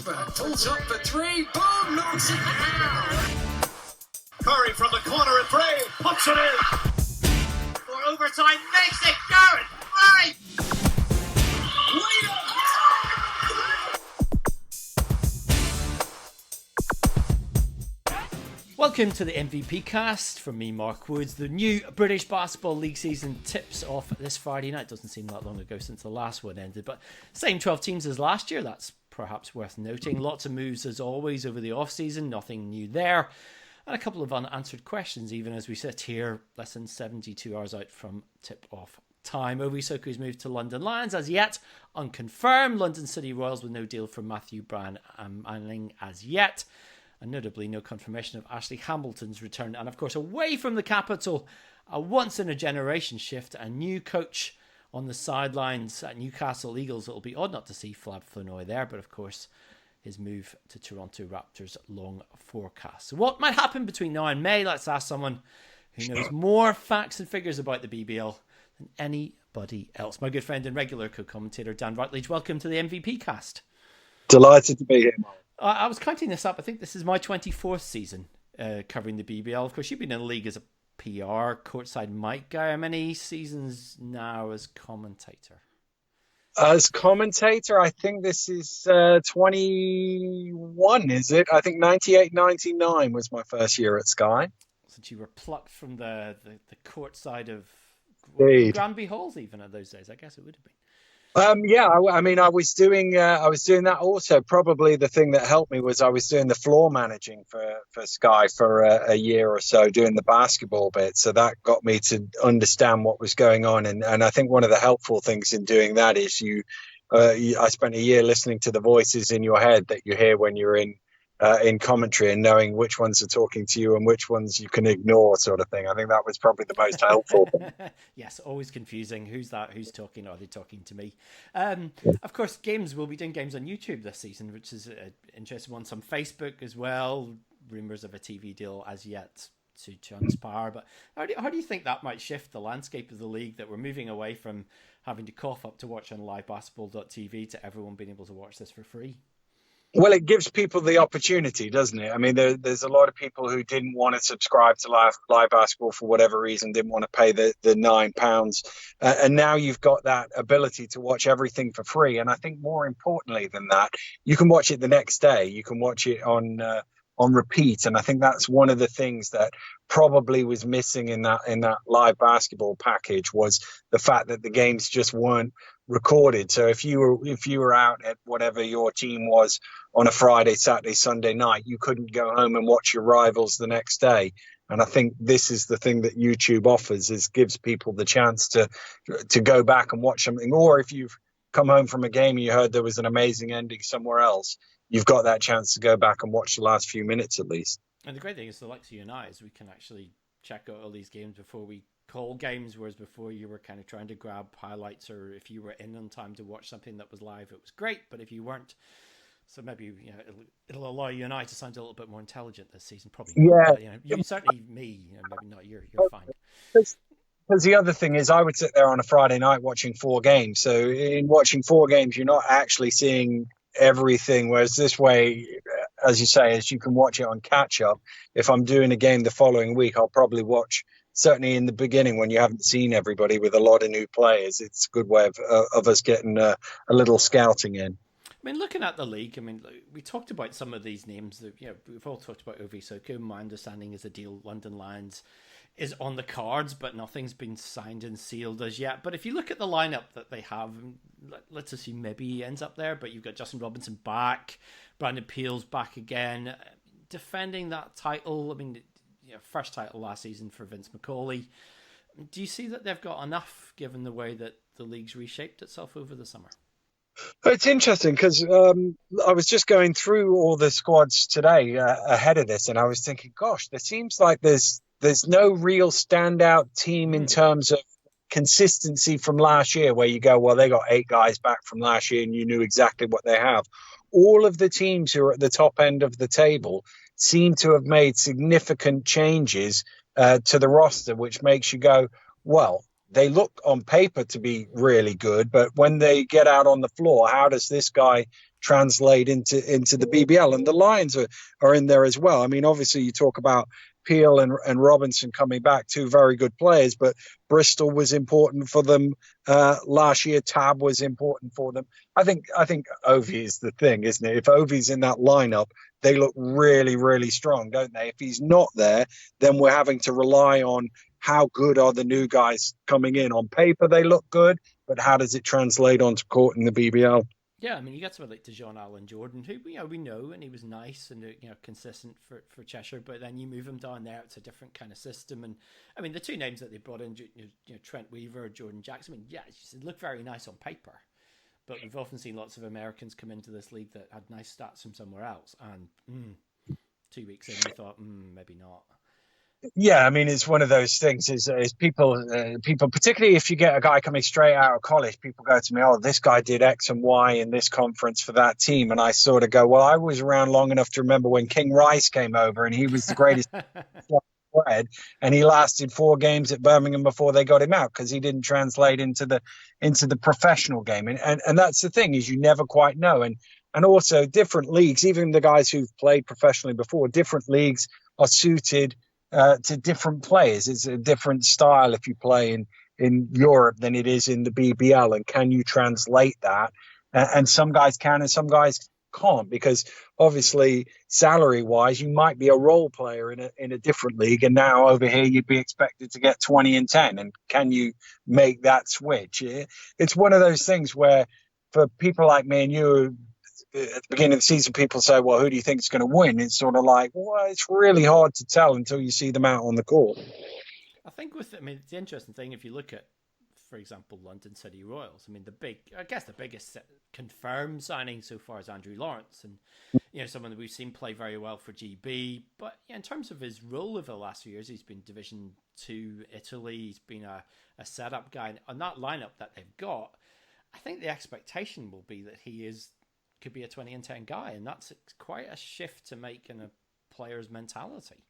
Forsberg pulls up for three. Boom! Knocks it down. Curry from the corner at three. Puts it in. For overtime. Makes it. Garrett. Right. Welcome to the MVP cast from me, Mark Woods. The new British Basketball League season tips off this Friday night. Doesn't seem that long ago since the last one ended, but same 12 teams as last year. That's perhaps worth noting. Lots of moves as always over the off-season. Nothing new there. And a couple of unanswered questions even as we sit here less than 72 hours out from tip-off time. Ovi Soku's moved to London Lions as yet unconfirmed. London City Royals with no deal from Matthew Bryan Manning as yet. And notably, no confirmation of Ashley Hamilton's return. And of course, away from the capital, a once-in-a-generation shift. A new coach on the sidelines at Newcastle Eagles. It'll be odd not to see Flab Flanoy there. But of course, his move to Toronto Raptors long forecast. So what might happen between now and May? Let's ask someone who knows more facts and figures about the BBL than anybody else. My good friend and regular co-commentator, Dan Routledge. Welcome to the MVP cast. Delighted to be here, Mark. I was counting this up. I think this is my 24th season covering the BBL. Of course, you've been in the league as a PR, courtside mic guy. How many seasons now as commentator? As commentator, I think this is 21, is it? I think 98, 99 was my first year at Sky. Since you were plucked from the courtside of Granby Halls even in those days, I guess it would have been. Yeah, I mean, I was doing that also. Probably the thing that helped me was I was doing the floor managing for Sky for a year or so, doing the basketball bit. So that got me to understand what was going on. And I think one of the helpful things in doing that is I spent a year listening to the voices in your head that you hear when you're in commentary and knowing which ones are talking to you and which ones you can ignore, sort of thing. I think that was probably the most helpful thing. Yes, always confusing. Who's that? Who's talking? Are they talking to me? Of course, we'll be doing games on YouTube this season, which is an interesting one. Some Facebook as well. Rumours of a TV deal as yet to transpire. But how do you think that might shift the landscape of the league, that we're moving away from having to cough up to watch on livebasketball.tv to everyone being able to watch this for free? Well, it gives people the opportunity, doesn't it? I mean, there's a lot of people who didn't want to subscribe to live basketball for whatever reason, didn't want to pay the £9. And now you've got that ability to watch everything for free. And I think more importantly than that, you can watch it the next day. You can watch it on repeat. And I think that's one of the things that probably was missing in that live basketball package, was the fact that the games just weren't recorded. So if you were out at whatever your team was on a Friday, Saturday, Sunday night, you couldn't go home and watch your rivals the next day. And I think this is the thing that YouTube offers, is gives people the chance to go back and watch something. Or if you've come home from a game and you heard there was an amazing ending somewhere else, you've got that chance to go back and watch the last few minutes at least. And the great thing is, the likes of you and I, is we can actually check out all these games before we call games, whereas before you were kind of trying to grab highlights, or if you were in on time to watch something that was live, it was great. But if you weren't, so maybe it'll allow you and I to sound a little bit more intelligent this season. Probably not, Yeah, but, you certainly me, maybe not you're fine. Because the other thing is, I would sit there on a Friday night watching 4 games. So in watching 4 games, you're not actually seeing everything. Whereas this way, as you say, as you can watch it on catch up. If I'm doing a game the following week, I'll probably watch, certainly in the beginning when you haven't seen everybody with a lot of new players. It's a good way of us getting a little scouting in. I mean, looking at the league, we talked about some of these names that, we've all talked about Ovi Soku. My understanding is the deal London Lions is on the cards, but nothing's been signed and sealed as yet. But if you look at the lineup that they have, let's assume maybe he ends up there, but you've got Justin Robinson back, Brandon Peel's back again, defending that title. First title last season for Vince McCauley. Do you see that they've got enough, given the way that the league's reshaped itself over the summer? It's interesting because I was just going through all the squads today ahead of this, and I was thinking, gosh, there seems like there's no real standout team in terms of consistency from last year, where you go, well, they got 8 guys back from last year and you knew exactly what they have. All of the teams who are at the top end of the table seem to have made significant changes to the roster, which makes you go, well, they look on paper to be really good, but when they get out on the floor, how does this guy translate into the BBL? And the Lions are in there as well. I mean, obviously you talk about Peel and Robinson coming back, two very good players, but Bristol was important for them last year. Tab was important for them. I think Ovi is the thing, isn't it? If Ovi's in that lineup, they look really, really strong, don't they? If he's not there, then we're having to rely on how good are the new guys coming in. On paper, they look good, but how does it translate onto court in the BBL? Yeah, I mean, you got someone like Dejon Allen Jordan, who we know, and he was nice and consistent for Cheshire. But then you move him down there; it's a different kind of system. And I mean, the two names that they brought in, Trent Weaver, Jordan Jackson. I mean, yeah, it looked very nice on paper, but we've often seen lots of Americans come into this league that had nice stats from somewhere else, and 2 weeks in, we thought, maybe not. Yeah, I mean, it's one of those things. Is people, particularly if you get a guy coming straight out of college, people go to me, "Oh, this guy did X and Y in this conference for that team," and I sort of go, "Well, I was around long enough to remember when King Rice came over, and he was the greatest." And he lasted 4 games at Birmingham before they got him out because he didn't translate into the professional game. And that's the thing, is you never quite know. And also different leagues, even the guys who've played professionally before, different leagues are suited to different players. It's a different style if you play in Europe than it is in the BBL. And can you translate that? And some guys can and some guys can't, because obviously salary wise you might be a role player in a different league, and now over here you'd be expected to get 20 and 10, and can you make that switch? It's one of those things where for people like me and you, at the beginning of the season people say, well, who do you think is going to win? It's sort of like, well, it's really hard to tell until you see them out on the court. I think it's the interesting thing, if you look at, for example, London City Royals, I mean, the biggest confirmed signing so far is Andrew Lawrence, and someone that we've seen play very well for GB. But in terms of his role over the last few years, he's been Division 2 Italy. He's been a setup guy, and on that lineup that they've got, I think the expectation will be that he could be a 20 and 10 guy, and that's quite a shift to make in a player's mentality.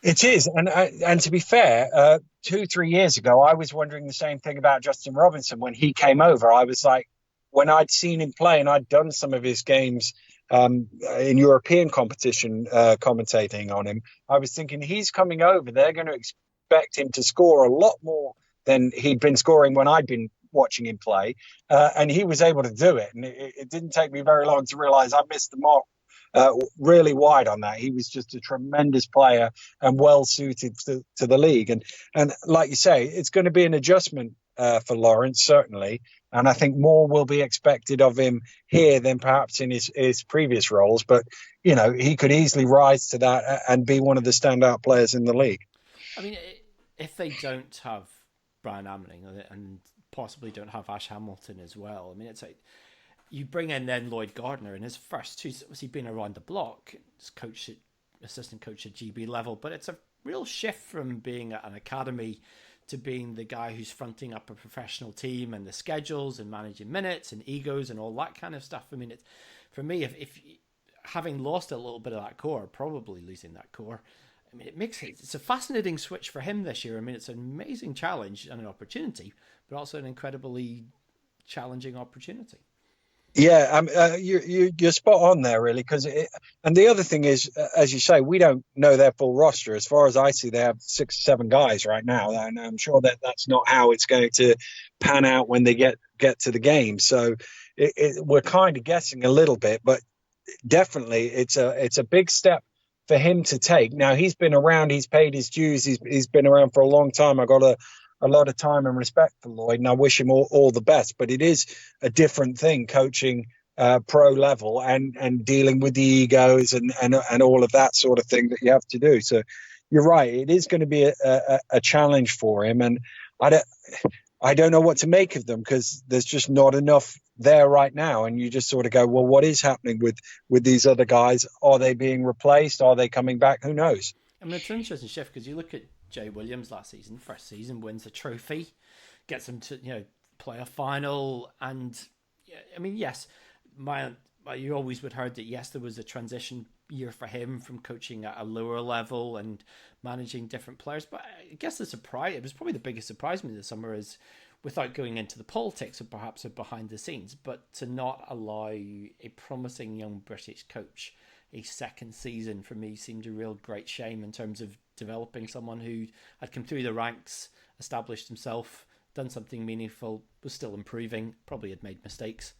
It is, and to be fair, 2-3 years ago, I was wondering the same thing about Justin Robinson when he came over. I was like, when I'd seen him play and I'd done some of his games in European competition, commentating on him, I was thinking he's coming over. They're going to expect him to score a lot more than he'd been scoring when I'd been watching him play, and he was able to do it. And it didn't take me very long to realize I missed the mark really wide on that. He was just a tremendous player and well suited to the league. And like you say, it's going to be an adjustment for Lawrence, certainly. And I think more will be expected of him here than perhaps in his previous roles. But, he could easily rise to that and be one of the standout players in the league. I mean, if they don't have Brian Amling and possibly don't have Ash Hamilton as well, I mean, it's like, you bring in then Lloyd Gardner in his first 2, he's been around the block, assistant coach at GB level, but it's a real shift from being at an academy to being the guy who's fronting up a professional team and the schedules and managing minutes and egos and all that kind of stuff. I mean, for me, if having lost a little bit of that core, probably losing that core, I mean, it's a fascinating switch for him this year. I mean, it's an amazing challenge and an opportunity, but also an incredibly challenging opportunity. Yeah, you're spot on there, really. And the other thing is, as you say, we don't know their full roster. As far as I see, they have 6 or 7 guys right now, and I'm sure that's not how it's going to pan out when they get to the game. So we're kind of guessing a little bit, but definitely it's a big step for him to take. Now, he's been around, he's paid his dues, he's been around for a long time. I got a lot of time and respect for Lloyd, and I wish him all the best. But it is a different thing coaching pro level and dealing with the egos and all of that sort of thing that you have to do. So you're right, it is going to be a challenge for him, and I don't know what to make of them, because there's just not enough there right now, and you just sort of go, well, what is happening with these other guys? Are they being replaced? Are they coming back? Who knows? I mean, it's an interesting shift, because you look at Jay Williams last season, first season, wins a trophy, gets them to play a final, and I mean, yes, my you always would heard that yes, there was a transition year for him from coaching at a lower level and managing different players. But I guess it was probably the biggest surprise to me this summer is, without going into the politics of perhaps of behind the scenes, but to not allow a promising young British coach a second season, for me seemed a real great shame in terms of developing someone who had come through the ranks, established himself, done something meaningful, was still improving, probably had made mistakes,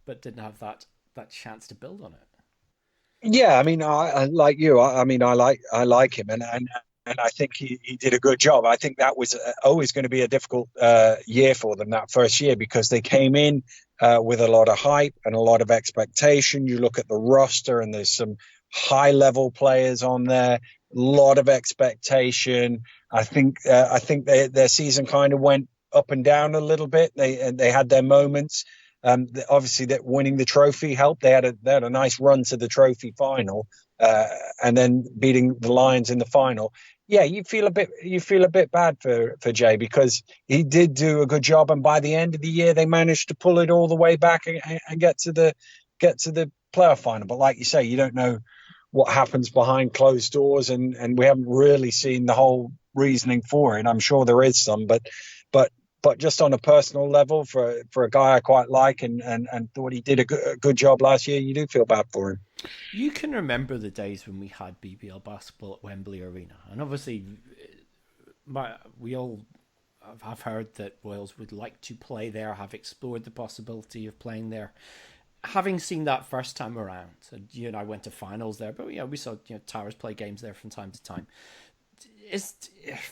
but didn't have that chance to build on it. Yeah, I mean, I like you. I mean, I like him, and I think he did a good job. I think that was always going to be a difficult year for them, that first year, because they came in with a lot of hype and a lot of expectation. You look at the roster, and there's some high level players on there, a lot of expectation. I think their season kind of went up and down a little bit. They had their moments. Obviously, that winning the trophy helped. They had a nice run to the trophy final, and then beating the Lions in the final. Yeah, you feel a bit bad for Jay, because he did do a good job, and by the end of the year, they managed to pull it all the way back and get to the playoff final. But like you say, you don't know what happens behind closed doors, and we haven't really seen the whole reasoning for it. I'm sure there is some, but just on a personal level, for a guy I quite like and thought he did a good job last year, you do feel bad for him. You can remember the days when we had BBL basketball at Wembley Arena, and obviously we all have heard that Wales would like to play there, have explored the possibility of playing there. Having seen that first time around, and you and I went to finals there, but we saw Towers play games there from time to time.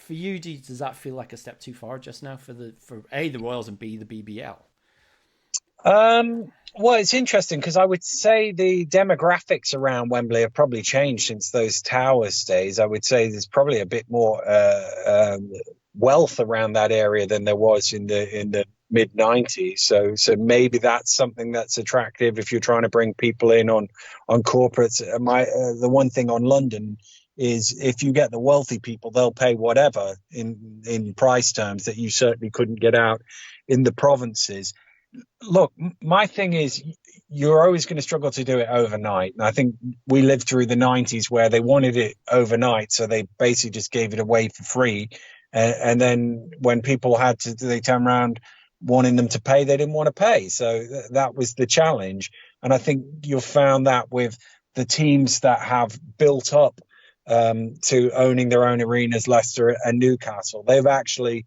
For you, does that feel like a step too far just now for A, the Royals, and B, the BBL? Well, it's interesting because I would say the demographics around Wembley have probably changed since those Towers days. I would say there's probably a bit more wealth around that area than there was in the mid 90s. So maybe that's something that's attractive if you're trying to bring people in on corporates. The one thing on London is if you get the wealthy people, they'll pay whatever in price terms that you certainly couldn't get out in the provinces. Look, my thing is you're always going to struggle to do it overnight. And I think we lived through the 90s where they wanted it overnight. So they basically just gave it away for free. And then when people they turn around wanting them to pay, they didn't want to pay. So that was the challenge. And I think you've found that with the teams that have built up to owning their own arenas, Leicester and Newcastle. They've actually,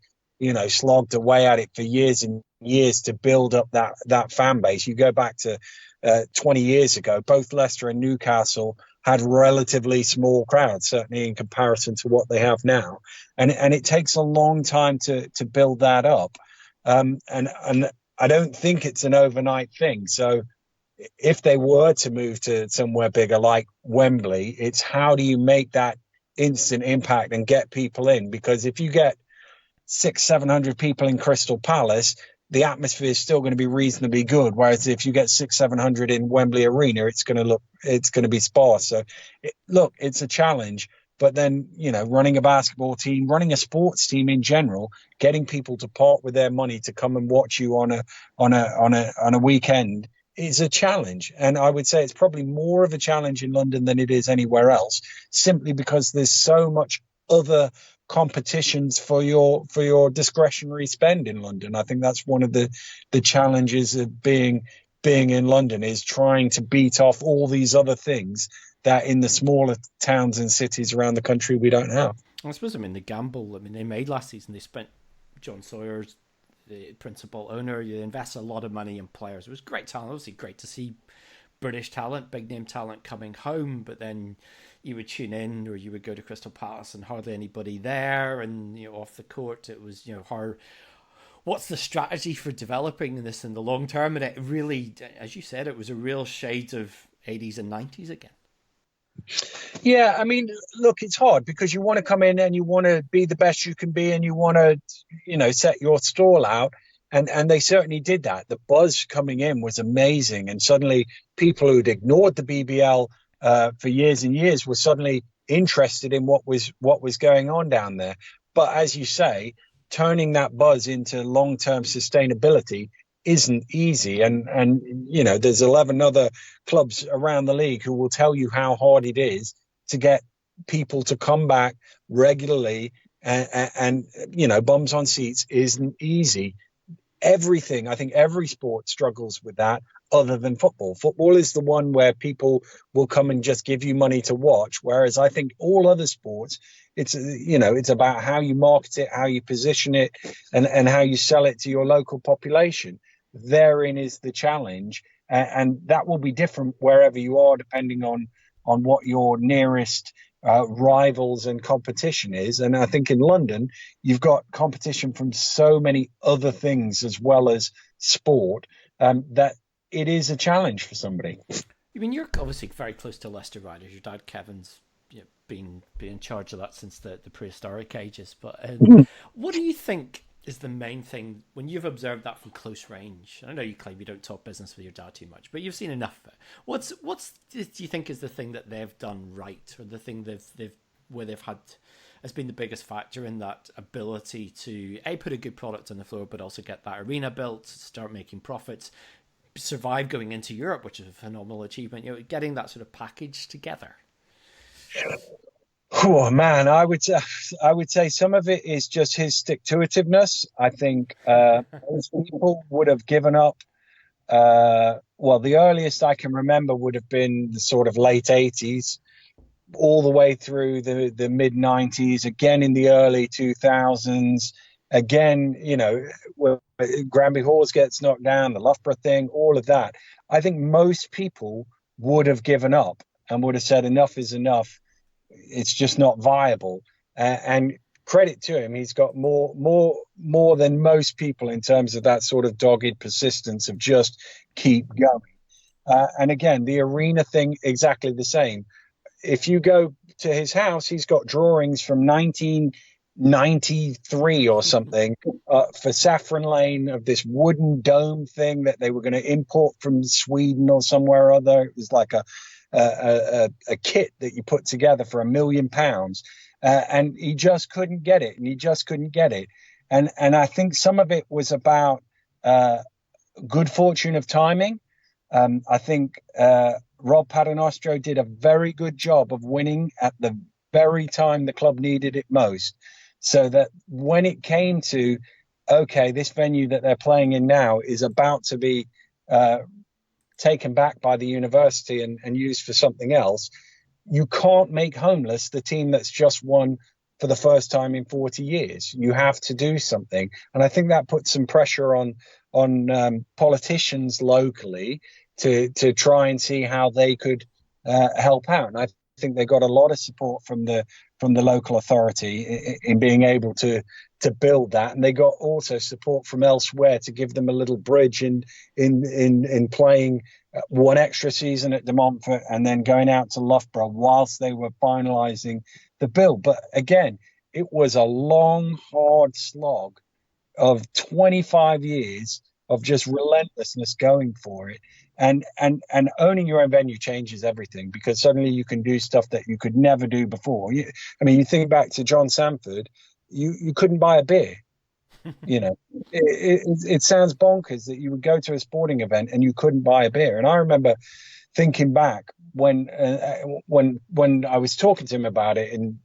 slogged away at it for years and years to build up that fan base. You go back to 20 years ago, both Leicester and Newcastle had relatively small crowds, certainly in comparison to what they have now. And it takes a long time to build that up. And I don't think it's an overnight thing. So if they were to move to somewhere bigger like Wembley, it's how do you make that instant impact and get people in? Because if you get 600-700 people in Crystal Palace, the atmosphere is still going to be reasonably good. Whereas if you get 600-700 in Wembley Arena, it's going to be sparse. So it's a challenge. But then, running a basketball team, running a sports team in general, getting people to part with their money to come and watch you on a weekend is a challenge. And I would say it's probably more of a challenge in London than it is anywhere else, simply because there's so much other competitions for your discretionary spend in London. I think that's one of the challenges of being in London, is trying to beat off all these other things that in the smaller towns and cities around the country we don't have. I suppose, the gamble, they made last season, they spent John Sawyer's the principal owner, you invest a lot of money in players. It was great talent, obviously great to see British talent, big name talent coming home, but then you would tune in or you would go to Crystal Palace and hardly anybody there, and off the court it was what's the strategy for developing this in the long term? And it really, as you said, it was a real shade of 80s and 90s again. Yeah, look, it's hard because you want to come in and you want to be the best you can be, and you want to, set your stall out. And they certainly did that. The buzz coming in was amazing. And suddenly people who'd ignored the BBL for years and years were suddenly interested in what was going on down there. But as you say, turning that buzz into long-term sustainability isn't easy. And you know, there's 11 other clubs around the league who will tell you how hard it is to get people to come back regularly. And you know, bums on seats isn't easy. Everything, I think every sport struggles with that other than football. Football is the one where people will come and just give you money to watch, whereas I think all other sports, it's, you know, it's about how you market it, how you position it, and how you sell it to your local population. Therein is the challenge, and that will be different wherever you are, depending on what your nearest rivals and competition is. And I think in London, you've got competition from so many other things as well as sport, that it is a challenge for somebody. I mean, you're obviously very close to Leicester Riders. Your dad, Kevin's, you know, been in charge of that since the prehistoric ages. But what do you think is the main thing when you've observed that from close range? I know you claim you don't talk business with your dad too much, but you've seen enough of it. What's do you think is the thing that they've done right, or the thing they've had has been the biggest factor in that ability to put a good product on the floor, but also get that arena built, start making profits, survive going into Europe, which is a phenomenal achievement. You know, getting that sort of package together. Oh man, I would say some of it is just his stick-to-itiveness. I think most people would have given up. Well, the earliest I can remember would have been the sort of late 80s, all the way through the mid 90s, again in the early 2000s. Again, you know, where Granby Halls gets knocked down, the Loughborough thing, all of that. I think most people would have given up and would have said enough is enough. It's just not viable. And credit to him, he's got more than most people in terms of that sort of dogged persistence of just keep going. And again, the arena thing, exactly the same. If you go to his house, he's got drawings from 1993 or something for Saffron Lane of this wooden dome thing that they were going to import from Sweden or somewhere or other. It was like a kit that you put together for £1 million, and he just couldn't get it, and I think some of it was about good fortune of timing. I think Rob Paternostro did a very good job of winning at the very time the club needed it most, so that when it came to, okay, this venue that they're playing in now is about to be taken back by the university and used for something else, you can't make homeless the team that's just won for the first time in 40 years. You have to do something. And I think that puts some pressure on politicians locally to try and see how they could help out. And I think they got a lot of support from the local authority in being able to build that, and they got also support from elsewhere to give them a little bridge in playing one extra season at De Montfort and then going out to Loughborough whilst they were finalising the build. But again, it was a long, hard slog of 25 years of just relentlessness going for it. And owning your own venue changes everything, because suddenly you can do stuff that you could never do before. You think back to John Sanford, you couldn't buy a beer. You know, it sounds bonkers that you would go to a sporting event and you couldn't buy a beer. And I remember thinking back when I was talking to him about it in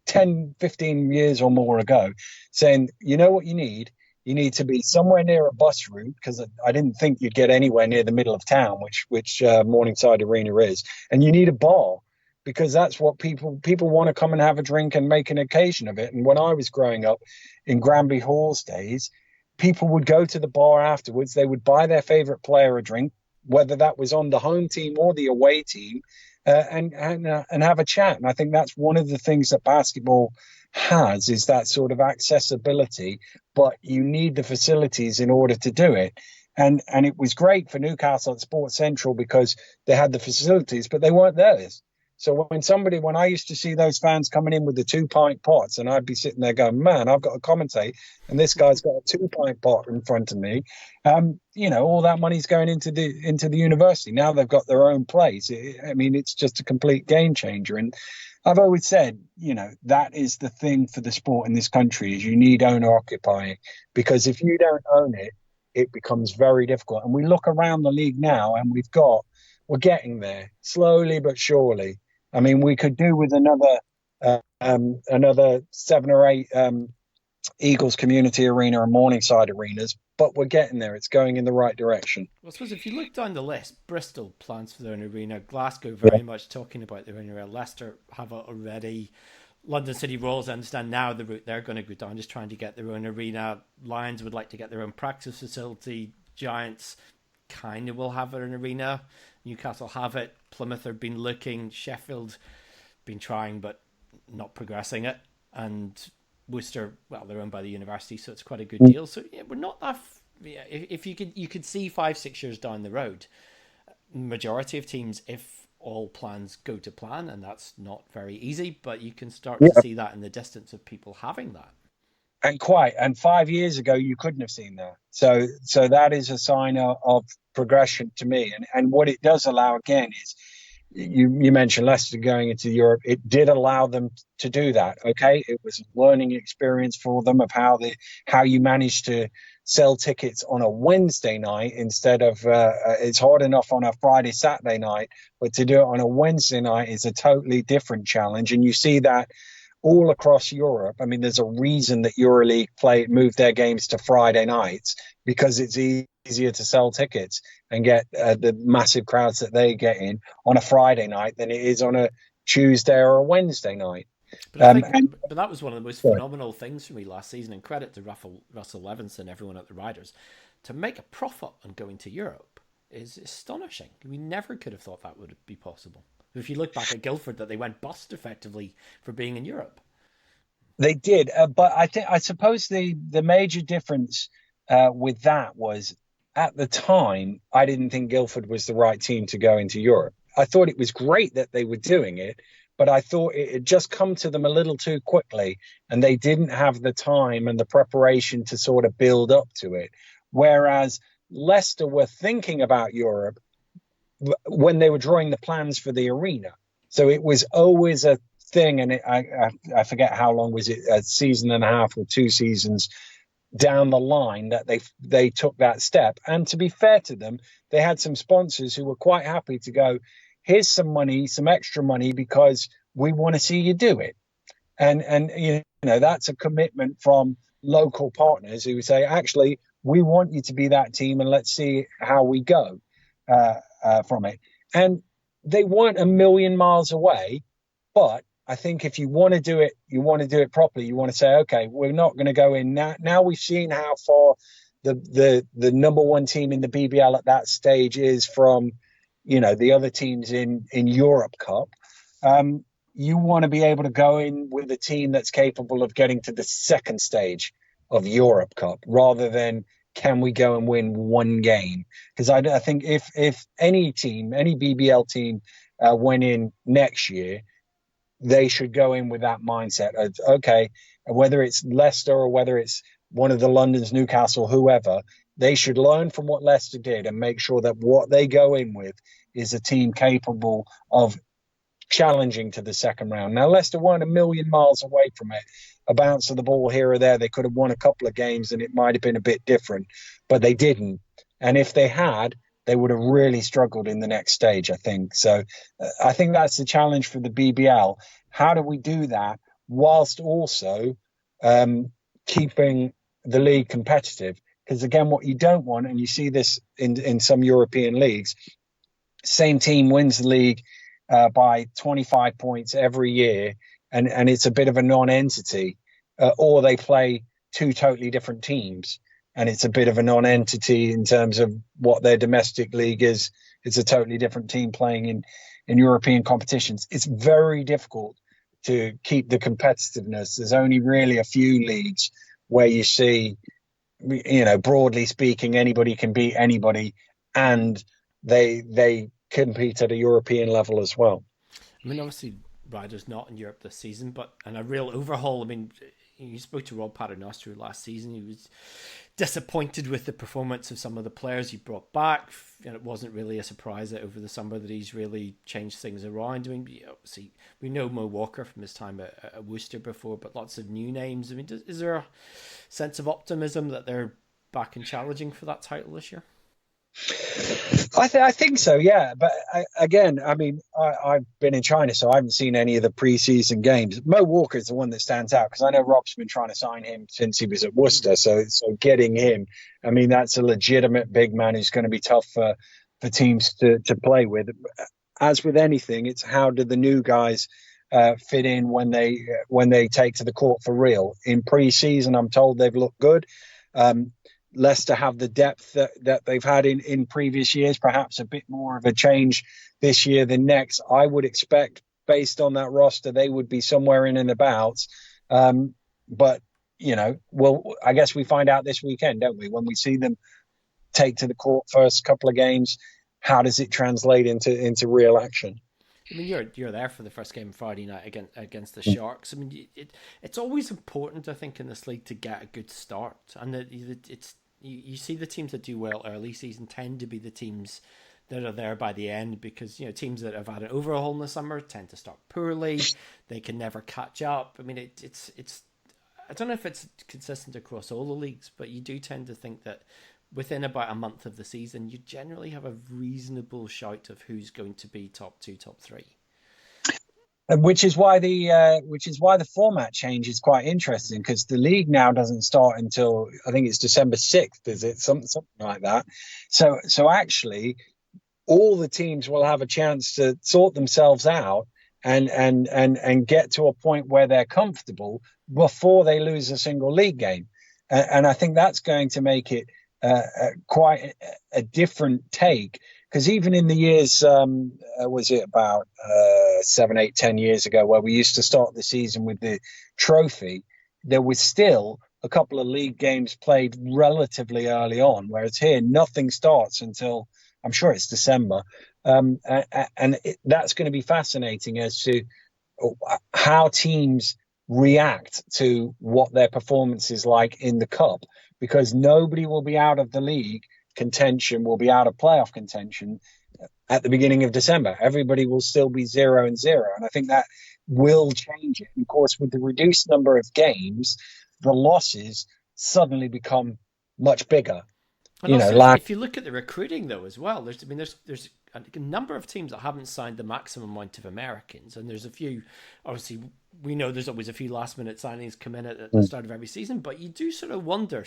10, 15 years or more ago, saying, you know what you need? You need to be somewhere near a bus route, because I didn't think you'd get anywhere near the middle of town, which Morningside Arena is. And you need a bar, because that's what people want to come and have a drink and make an occasion of it. And when I was growing up in Granby Hall's days, people would go to the bar afterwards. They would buy their favorite player a drink, whether that was on the home team or the away team, and have a chat. And I think that's one of the things that basketball has, is that sort of accessibility, but you need the facilities in order to do it. And it was great for Newcastle at Sports Central because they had the facilities, but they weren't theirs. So when I used to see those fans coming in with the 2-pint pots, and I'd be sitting there going, man, I've got to commentate, and this guy's got a 2-pint pot in front of me. All that money's going into the university. Now they've got their own place. It's just a complete game changer. And I've always said, that is the thing for the sport in this country, is you need owner occupying, because if you don't own it, it becomes very difficult. And we look around the league now, and we're getting there slowly but surely. I mean, we could do with another 7 or 8 Eagles Community Arena and Morningside arenas, but we're getting there. It's going in the right direction. Well, I suppose if you look down the list, Bristol plans for their own arena, Glasgow very much talking about their own arena, Leicester have it already. London City Royals, I understand now the route they're going to go down, just trying to get their own arena. Lions would like to get their own practice facility. Giants kind of will have an arena. Newcastle have it. Plymouth have been looking. Sheffield been trying but not progressing it. And Worcester, well, they're owned by the university, so it's quite a good deal. So yeah, we're not that. If you could see 5-6 years down the road, majority of teams, if all plans go to plan, and that's not very easy, but you can start to see that in the distance of people having that. And 5 years ago, you couldn't have seen that. So that is a sign of progression to me. And what it does allow, again, is you mentioned Leicester going into Europe. It did allow them to do that. Okay, it was a learning experience for them of how you manage to sell tickets on a Wednesday night instead of it's hard enough on a Friday, Saturday night, but to do it on a Wednesday night is a totally different challenge. And you see that all across Europe. I mean, there's a reason that EuroLeague moved their games to Friday nights, because it's easier to sell tickets and get the massive crowds that they get in on a Friday night than it is on a Tuesday or a Wednesday night. But but that was one of the most phenomenal things for me last season, and credit to Russell Levinson, everyone at the Riders, to make a profit on going to Europe is astonishing. We never could have thought that would be possible. If you look back at Guildford, that they went bust effectively for being in Europe. They did, but I suppose the major difference with that was, at the time, I didn't think Guildford was the right team to go into Europe. I thought it was great that they were doing it, but I thought it had just come to them a little too quickly, and they didn't have the time and the preparation to sort of build up to it. Whereas Leicester were thinking about Europe when they were drawing the plans for the arena. So it was always a thing, and I forget how long was it, a season and a half or 2 seasons down the line that they took that step. And to be fair to them, they had some sponsors who were quite happy to go, here's some money, some extra money, because we want to see you do it. And you know, that's a commitment from local partners who say, actually, we want you to be that team, and let's see how we go from it. And they weren't a million miles away, but I think if you want to do it, you want to do it properly. You want to say, okay, we're not going to go in now. Now we've seen how far the number one team in the BBL at that stage is from, you know, the other teams in Europe Cup. You want to be able to go in with a team that's capable of getting to the second stage of Europe Cup, rather than can we go and win one game? Because I think if any team, any BBL team went in next year, they should go in with that mindset of, okay, whether it's Leicester or whether it's one of the Londons, Newcastle, whoever, they should learn from what Leicester did and make sure that what they go in with is a team capable of challenging to the second round. Now, Leicester weren't a million miles away from it. A bounce of the ball here or there, they could have won a couple of games and it might have been a bit different, but they didn't. And if they had, they would have really struggled in the next stage, I think. So I think that's the challenge for the BBL. How do we do that whilst also keeping the league competitive? Because again, what you don't want, and you see this in some European leagues, same team wins the league by 25 points every year, and it's a bit of a non-entity, or they play 2 totally different teams, and it's a bit of a non-entity in terms of what their domestic league is. It's a totally different team playing in European competitions. It's very difficult to keep the competitiveness. There's only really a few leagues where you see, you know, broadly speaking, anybody can beat anybody, and they compete at a European level as well. I mean, obviously, Riders not in Europe this season, but a real overhaul. I mean, you spoke to Rob Paternoster last season. He was disappointed with the performance of some of the players he brought back, and it wasn't really a surprise that over the summer that he's really changed things around. I mean, obviously, we know Mo Walker from his time at Worcester before, but lots of new names. I mean, is there a sense of optimism that they're back and challenging for that title this year? I think so, yeah. But again, I mean, I've been in China, so I haven't seen any of the preseason games. Mo Walker is the one that stands out because I know Rob's been trying to sign him since he was at Worcester. So getting him, I mean, that's a legitimate big man who's going to be tough for teams to play with. As with anything, it's how do the new guys fit in when they take to the court for real. In pre-season, I'm told they've looked good. Leicester have the depth that they've had in previous years, perhaps a bit more of a change this year than next. I would expect, based on that roster, they would be somewhere in and about. But, I guess we find out this weekend, don't we? When we see them take to the court first couple of games, how does it translate into real action? I mean, you're there for the first game Friday night against the Sharks. I mean, it's always important, I think, in this league to get a good start, and you see the teams that do well early season tend to be the teams that are there by the end, because teams that have had an overhaul in the summer tend to start poorly. They can never catch up. I mean, it's I don't know if it's consistent across all the leagues, but you do tend to think that within about a month of the season, you generally have a reasonable shout of who's going to be top 2, top 3. Which is why the format change is quite interesting, because the league now doesn't start until I think it's December 6th, is it? Something like that. So actually, all the teams will have a chance to sort themselves out and get to a point where they're comfortable before they lose a single league game, and I think that's going to make it quite a different take, because even in the years was it about 7, 8, 10 years ago, where we used to start the season with the trophy, there was still a couple of league games played relatively early on, whereas here nothing starts until I'm sure it's December, and that's going to be fascinating as to how teams react to what their performance is like in the cup, because nobody will be out of the league contention, will be out of playoff contention at the beginning of December. Everybody will still be 0-0, and I think that will change it. And of course, with the reduced number of games, the losses suddenly become much bigger. And also, if you look at the recruiting though as well, there's a number of teams that haven't signed the maximum amount of Americans, and there's a few. Obviously, we know there's always a few last minute signings come in at the start of every season, but you do sort of wonder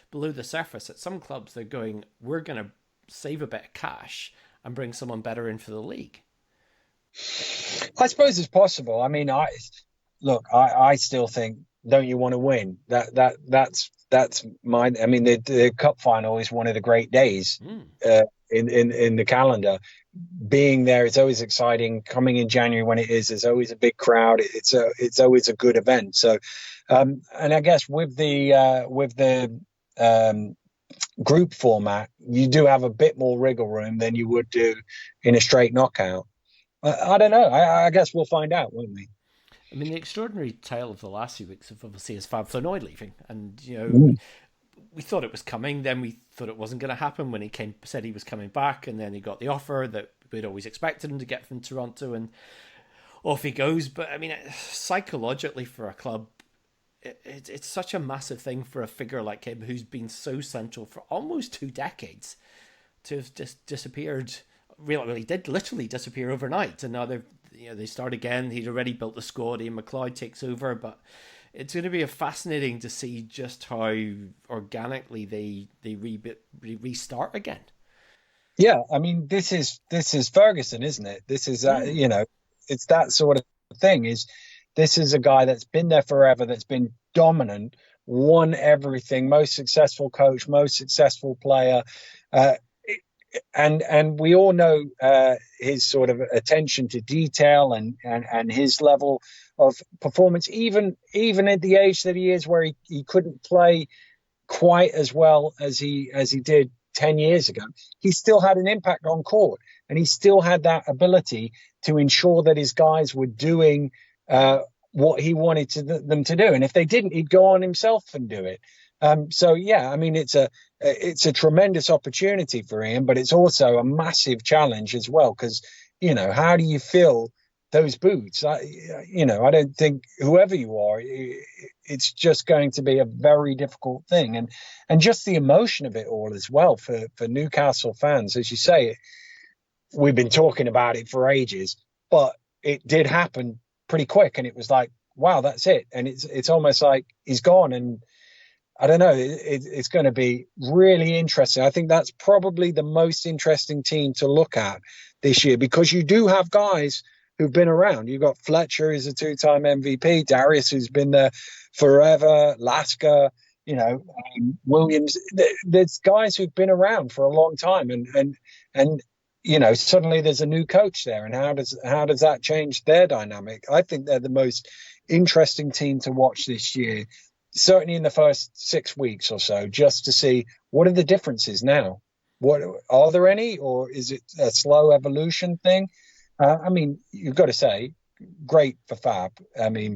below the surface at some clubs they're going, we're going to save a bit of cash and bring someone better in for the league. I suppose it's possible. I mean, I still think, don't you want to win? That's mine. I mean, the cup final is one of the great days in the calendar. Being there, it's always exciting. Coming in January when it is, there's always a big crowd. It's always a good event. So, and I guess with the group format, you do have a bit more wriggle room than you would do in a straight knockout. I don't know. I guess we'll find out, won't we? I mean, the extraordinary tale of the last few weeks of obviously is Fab Flanoy leaving, and we thought it was coming. Then we thought it wasn't going to happen when he said he was coming back, and then he got the offer that we'd always expected him to get from Toronto, and off he goes. But I mean, psychologically for a club, it's such a massive thing for a figure like him who's been so central for almost 2 decades to have just disappeared. Really, he did literally disappear overnight, and now they start again. He'd already built the squad. Ian McLeod takes over, but it's going to be fascinating to see just how organically they restart again. Yeah, I mean, this is Ferguson, isn't it? This is it's that sort of thing. This is a guy that's been there forever, that's been dominant, won everything, most successful coach, most successful player. And we all know his sort of attention to detail and his level of performance, even at the age that he is, where he couldn't play quite as well as he did 10 years ago. He still had an impact on court, and he still had that ability to ensure that his guys were doing what he wanted them to do. And if they didn't, he'd go on himself and do it. So yeah, I mean, it's a tremendous opportunity for him, but it's also a massive challenge as well, because how do you fill those boots. I don't think whoever you are, it's just going to be a very difficult thing, and just the emotion of it all as well for Newcastle fans, as you say. We've been talking about it for ages, but it did happen pretty quick, and it was like, wow, that's it, and it's almost like he's gone, and I don't know. It's going to be really interesting. I think that's probably the most interesting team to look at this year, because you do have guys who've been around. You've got Fletcher, who's a two-time MVP, Darius, who's been there forever, Lasker, Williams. There's guys who've been around for a long time, and suddenly there's a new coach there, and how does that change their dynamic? I think they're the most interesting team to watch this year, certainly in the first 6 weeks or so, just to see what are the differences now. What are there any, or is it a slow evolution thing? You've got to say, great for Fab.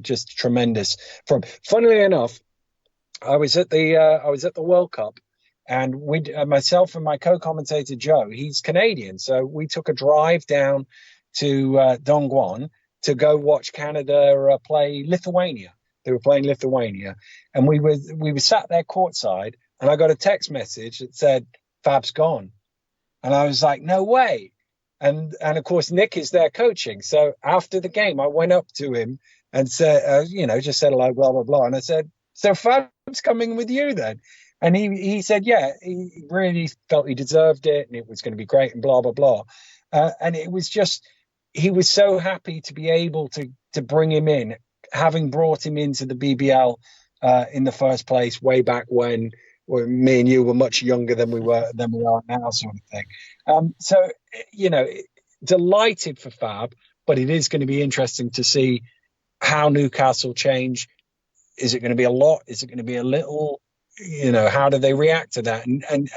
Just tremendous. Funnily enough, I was at the World Cup, and myself and my co-commentator Joe, he's Canadian, so we took a drive down to Dongguan to go watch Canada play Lithuania. They were playing Lithuania, and we were sat there courtside, and I got a text message that said Fab's gone, and I was like, no way. And of course Nick is there coaching. So after the game, I went up to him and said, just said hello, blah blah blah, and I said, so Fab's coming with you then? And he said, yeah, he really felt he deserved it, and it was going to be great, and blah blah blah. And it was just, he was so happy to be able to bring him in, having brought him into the BBL in the first place way back when me and you were much younger than we are now, sort of thing. So delighted for Fab, but it is going to be interesting to see how Newcastle change. Is it going to be a lot? Is it going to be a little? How do they react to that? And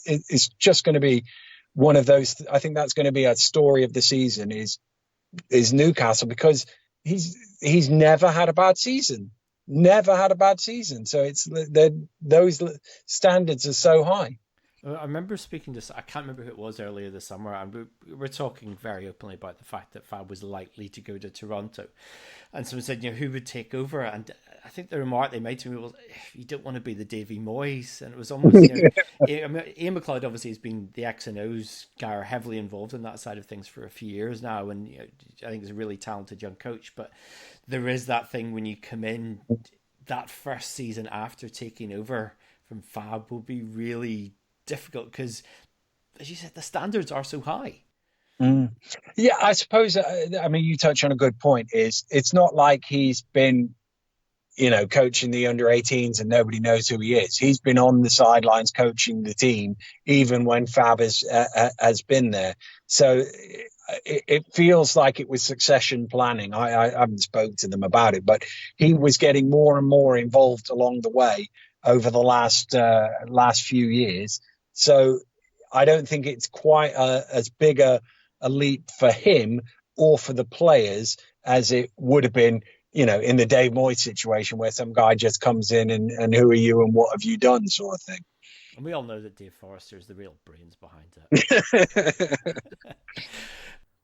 it's just going to be one of those. I think that's going to be a story of the season is Newcastle, because he's never had a bad season. So those standards are so high. I remember speaking to, I can't remember who it was earlier this summer, and we were talking very openly about the fact that Fab was likely to go to Toronto. And someone said, who would take over? And I think the remark they made to me was, you don't want to be the Davy Moyes. And it was almost, Ian McLeod obviously has been the X and O's guy, or heavily involved in that side of things for a few years now. And I think he's a really talented young coach. But there is that thing when you come in, that first season after taking over from Fab will be really difficult, because, as you said, the standards are so high. Yeah, I suppose. You touch on a good point. It's not like he's been, coaching the under-18s and nobody knows who he is. He's been on the sidelines coaching the team, even when Fab has been there. So it feels like it was succession planning. I haven't spoken to them about it, but he was getting more and more involved along the way over the last few years. So I don't think it's quite as big a leap for him or for the players as it would have been, in the Dave Moyes situation, where some guy just comes in and who are you and what have you done, sort of thing. And we all know that Dave Forrester is the real brains behind it.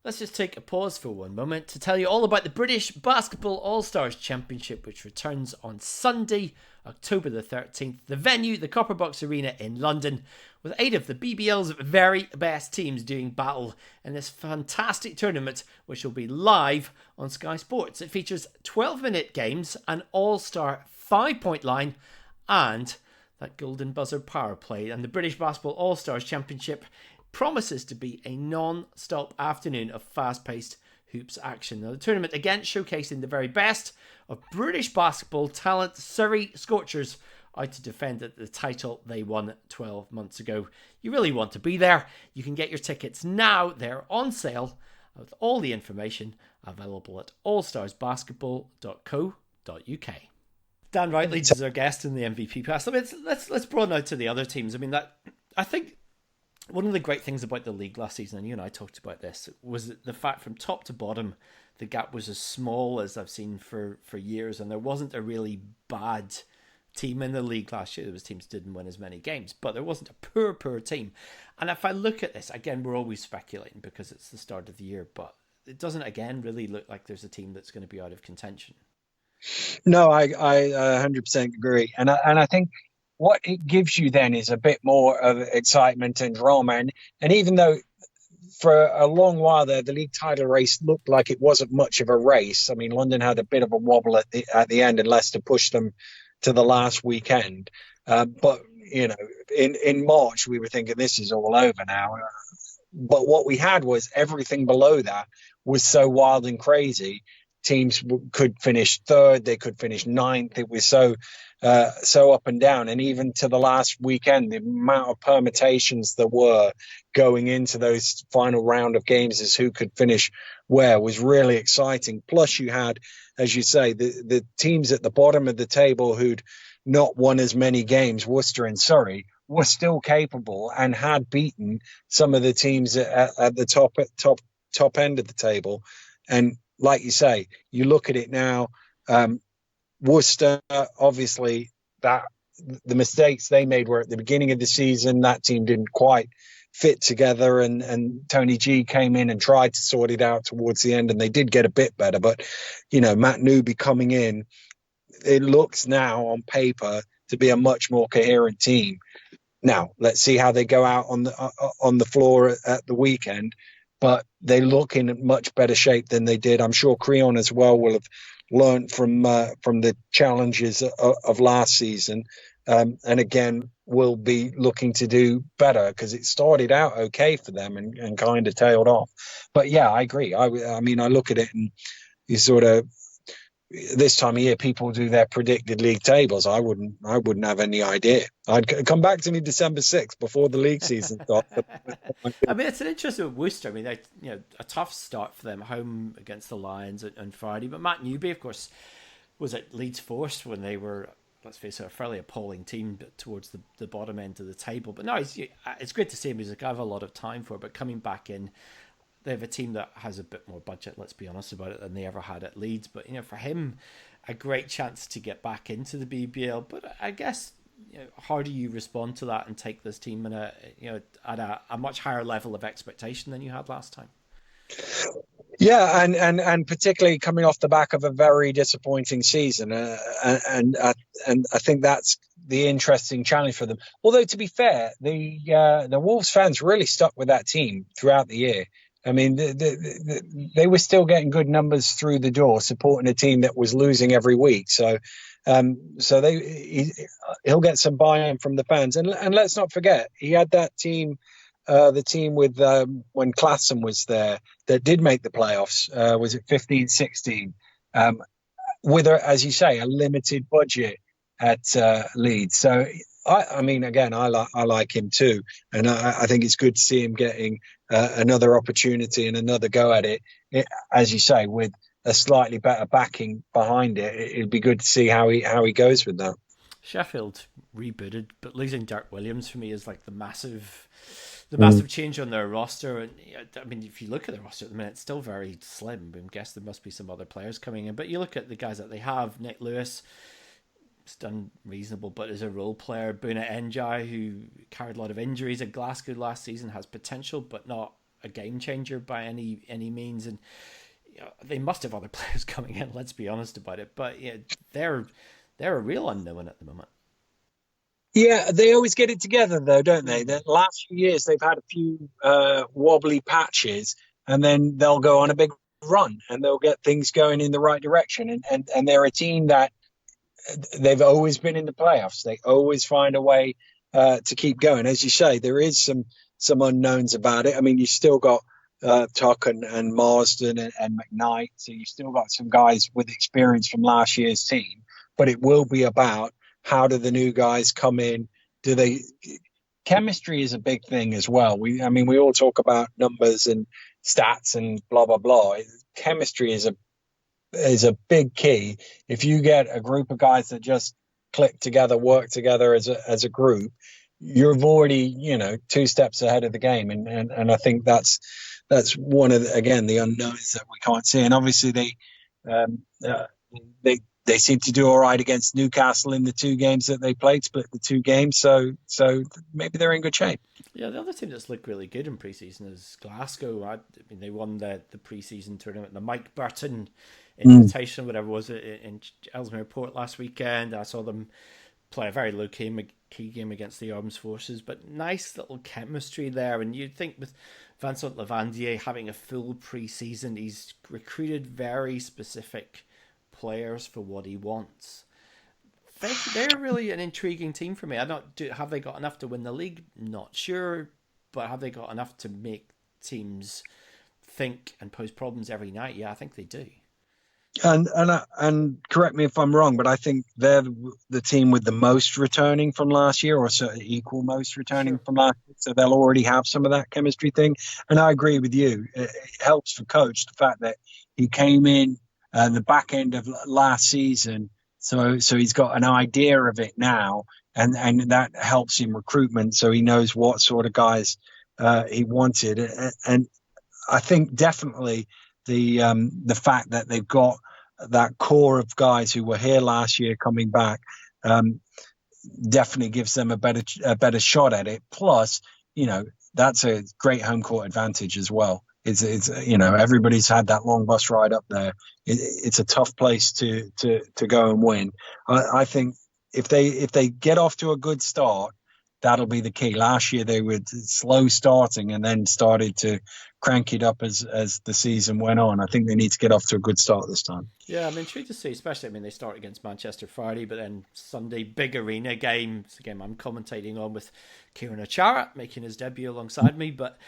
Let's just take a pause for one moment to tell you all about the British Basketball All-Stars Championship, which returns on Sunday, October the 13th. The venue, the Copper Box Arena in London, with 8 of the BBL's very best teams doing battle in this fantastic tournament, which will be live on Sky Sports. It features 12-minute games, an all-star 5-point line, and that golden buzzer power play. And the British Basketball All-Stars Championship promises to be a non-stop afternoon of fast-paced hoops action. Now, the tournament again showcasing the very best of British basketball talent. Surrey Scorchers out to defend the title they won 12 months ago. You really want to be there. You can get your tickets now. They're on sale, with all the information available at allstarsbasketball.co.uk. Dan Routledge is our guest in the MVP Pass. Let's broaden out to the other teams. I think one of the great things about the league last season, and you and I talked about this, was the fact from top to bottom, the gap was as small as I've seen for years, and there wasn't a really bad team in the league last year. There was teams that didn't win as many games, but there wasn't a poor team. And if I look at this, again, we're always speculating because it's the start of the year, but it doesn't again really look like there's a team that's going to be out of contention. No, I 100% agree, and I think what it gives you then is a bit more of excitement and drama, and even though for a long while there the league title race looked like it wasn't much of a race. I mean, London had a bit of a wobble at the end, and Leicester pushed them to the last weekend. But you know, in March we were thinking this is all over now. But what we had was everything below that was so wild and crazy. Teams could finish third, they could finish ninth. It was so up and down. And even to the last weekend, the amount of permutations there were going into those final round of games as who could finish where was really exciting. Plus, you had, as you say, the teams at the bottom of the table who'd not won as many games, Worcester and Surrey, were still capable and had beaten some of the teams at the top end of the table. And like you say, you look at it now, Worcester, obviously, that the mistakes they made were at the beginning of the season. That team didn't quite fit together, and Tony G came in and tried to sort it out towards the end, and they did get a bit better. But, you know, Matt Newby coming in, it looks now on paper to be a much more coherent team. Now, let's see how they go out on the floor at the weekend. But they look in much better shape than they did. I'm sure Creon as well will have learned from the challenges of last season, and again will be looking to do better because it started out okay for them and kind of tailed off. But yeah, I agree. I mean, I look at it and you sort of, this time of year, people do their predicted league tables. I wouldn't have any idea. I'd come back to me December 6th before the league season starts. I mean, it's an interesting with Worcester. I mean, they, you know, a tough start for them, home against the Lions on Friday. But Matt Newby, of course, was at Leeds Force when they were, let's face it, a fairly appalling team towards the bottom end of the table. But no, it's great to see him. He's a guy I have a lot of time for. But coming back in, they have a team that has a bit more budget, let's be honest about it, than they ever had at Leeds. But, you know, for him, a great chance to get back into the BBL. But I guess, you know, how do you respond to that and take this team in at a much higher level of expectation than you had last time? Yeah, and particularly coming off the back of a very disappointing season, and I think that's the interesting challenge for them. Although, to be fair, the Wolves fans really stuck with that team throughout the year. I mean, they were still getting good numbers through the door, supporting a team that was losing every week. So he'll get some buy-in from the fans. And let's not forget, he had that team, the team with when Classen was there, that did make the playoffs. Was it 15-16? With, as you say, a limited budget at Leeds. So, I mean, again, I like him too, and I think it's good to see him getting another opportunity and another go at it. As you say, with a slightly better backing behind it, it'd be good to see how he goes with that. Sheffield rebooted, but losing Dirk Williams for me is like the massive change on their roster. And I mean, if you look at the roster at the minute, it's still very slim. I guess there must be some other players coming in, but you look at the guys that they have: Nick Lewis. It's done reasonable, but as a role player, Buna Njai, who carried a lot of injuries at Glasgow last season, has potential, but not a game changer by any means. And you know, they must have other players coming in. Let's be honest about it. But yeah, they're a real unknown at the moment. Yeah, they always get it together, though, don't they? The last few years, they've had a few wobbly patches, and then they'll go on a big run, and they'll get things going in the right direction. And they're a team that they've always been in the playoffs. They always find a way to keep going. As you say, there is some unknowns about it. I mean, you still got Tuck and Marsden and McKnight, so you still got some guys with experience from last year's team. But it will be about how do the new guys come in? Chemistry is a big thing as well. We all talk about numbers and stats and blah blah blah. Chemistry is a big key. If you get a group of guys that just click together, work together as a group, you're already, two steps ahead of the game. And I think that's one of the unknowns that we can't see. And obviously they They seem to do all right against Newcastle in the 2 games that they played, split the 2 games. So maybe they're in good shape. Yeah, the other team that's looked really good in pre-season is Glasgow. I mean, they won the pre-season tournament, the Mike Burton Invitation, whatever it was, in Ellesmere Port last weekend. I saw them play a very low key game against the Armed Forces, but nice little chemistry there. And you'd think with Vincent Lavandier having a full pre-season, he's recruited very specific players for what he wants. They're really an intriguing team for me. Have they got enough to win the league? Not sure, but have they got enough to make teams think and pose problems every night? Yeah, I think they do. And correct me if I'm wrong, but I think they're the team with the most returning from last year, or certainly equal most returning from last year. So they'll already have some of that chemistry thing. And I agree with you. It helps for coach, the fact that he came in the back end of last season. So he's got an idea of it now, and that helps in recruitment. So he knows what sort of guys he wanted. And I think definitely the fact that they've got that core of guys who were here last year coming back definitely gives them a better shot at it. Plus, that's a great home court advantage as well. It's everybody's had that long bus ride up there. It's a tough place to go and win. I think if they get off to a good start, that'll be the key. Last year they were slow starting and then started to crank it up as the season went on. I think they need to get off to a good start this time. Yeah, intrigued to see, especially, they start against Manchester Friday, but then Sunday, big arena game. It's a game I'm commentating on with Kieran Achara making his debut alongside me. But,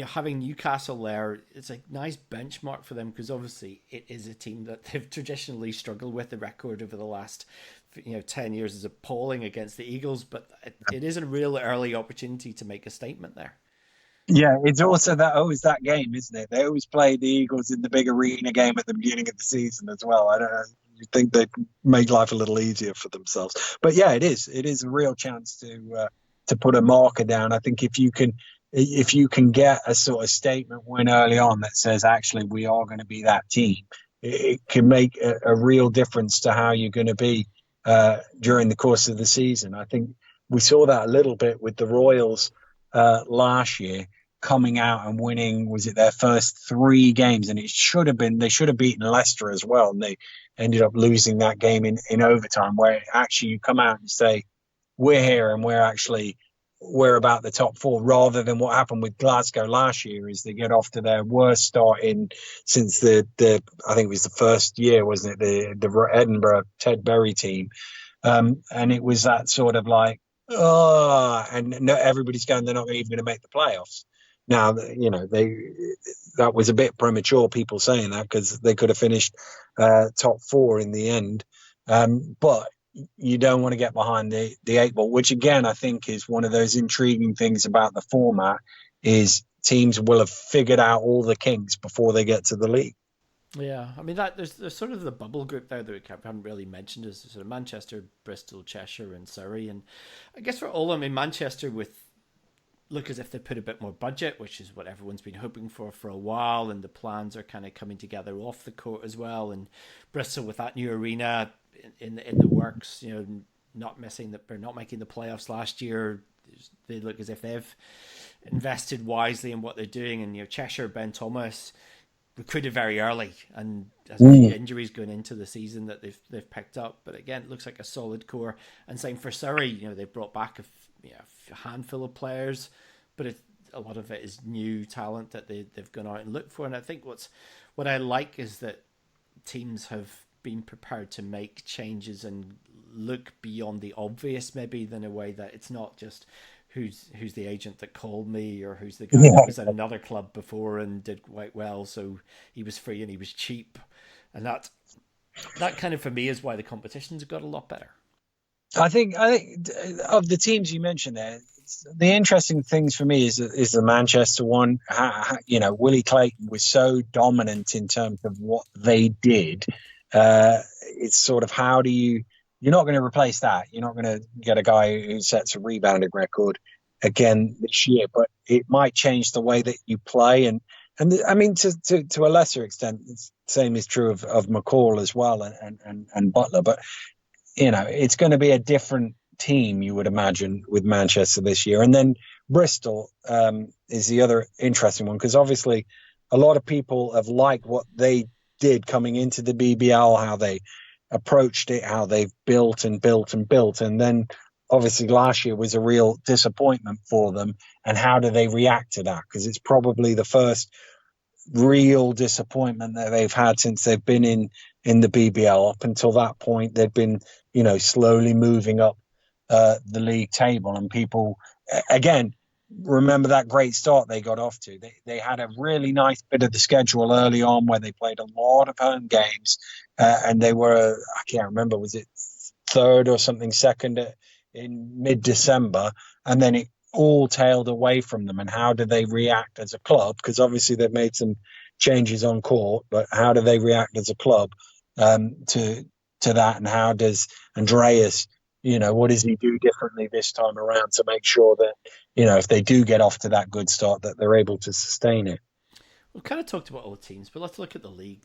having Newcastle there, it's a nice benchmark for them, because obviously it is a team that they've traditionally struggled with. The record over the last 10 years is appalling against the Eagles, but it is a real early opportunity to make a statement there. Yeah, it's also always that game, isn't it? They always play the Eagles in the big arena game at the beginning of the season as well. I don't know. You think they'd make life a little easier for themselves, but yeah, it is. It is a real chance to put a marker down. I think if you can get a sort of statement win early on that says, actually, we are going to be that team, it can make a real difference to how you're going to be during the course of the season. I think we saw that a little bit with the Royals last year, coming out and winning, was it their first 3 games? And they should have beaten Leicester as well. And they ended up losing that game in overtime, where actually you come out and say, we're here and we're about the top 4, rather than what happened with Glasgow last year, is they get off to their worst start since the I think it was the first year, wasn't it? The Edinburgh Ted Berry team. And it was that sort of like, and everybody's going, they're not even going to make the playoffs. Now, that was a bit premature, people saying that, because they could have finished top 4 in the end. But you don't want to get behind the 8 ball, which again, I think is one of those intriguing things about the format, is teams will have figured out all the kinks before they get to the league. Yeah, there's sort of the bubble group there that we haven't really mentioned, is sort of Manchester, Bristol, Cheshire and Surrey. And I guess for all of them, Manchester look as if they put a bit more budget, which is what everyone's been hoping for a while, and the plans are kind of coming together off the court as well. And Bristol with that new arena in the works, not making the playoffs last year. They look as if they've invested wisely in what they're doing. And Cheshire, Ben Thomas recruited very early, and has a few injuries going into the season that they've picked up. But again, it looks like a solid core. And same for Surrey. They've brought back a handful of players, but a lot of it is new talent that they've gone out and looked for. And I think what I like is that teams have been prepared to make changes and look beyond the obvious, maybe, in a way that it's not just who's the agent that called me, or who's the guy that was at another club before and did quite well, so he was free and he was cheap. And that kind of, for me, is why the competition's got a lot better. I think of the teams you mentioned there, the interesting things for me is the Manchester one. Willie Clayton was so dominant in terms of what they did. It's sort of, you're not going to replace that. You're not going to get a guy who sets a rebounding record again this year, but it might change the way that you play. And And I mean, to a lesser extent, the same is true of McCall as well, and Butler. But it's going to be a different team, you would imagine, with Manchester this year. And then Bristol is the other interesting one, because obviously a lot of people have liked what they did coming into the BBL, how they approached it, how they've built and built and built. And then obviously last year was a real disappointment for them. And how do they react to that? Because it's probably the first real disappointment that they've had since they've been in the BBL. Up until that point, they'd been, slowly moving up the league table, and people again remember that great start they got off to. They had a really nice bit of the schedule early on where they played a lot of home games, and they were, I can't remember, was it third or something, second in mid-December, and then it all tailed away from them. And how do they react as a club? Because obviously they've made some changes on court, but how do they react as a club to that? And how does Andreas, what does he do differently this time around to make sure that, if they do get off to that good start, that they're able to sustain it? We've kind of talked about all the teams, but let's look at the league.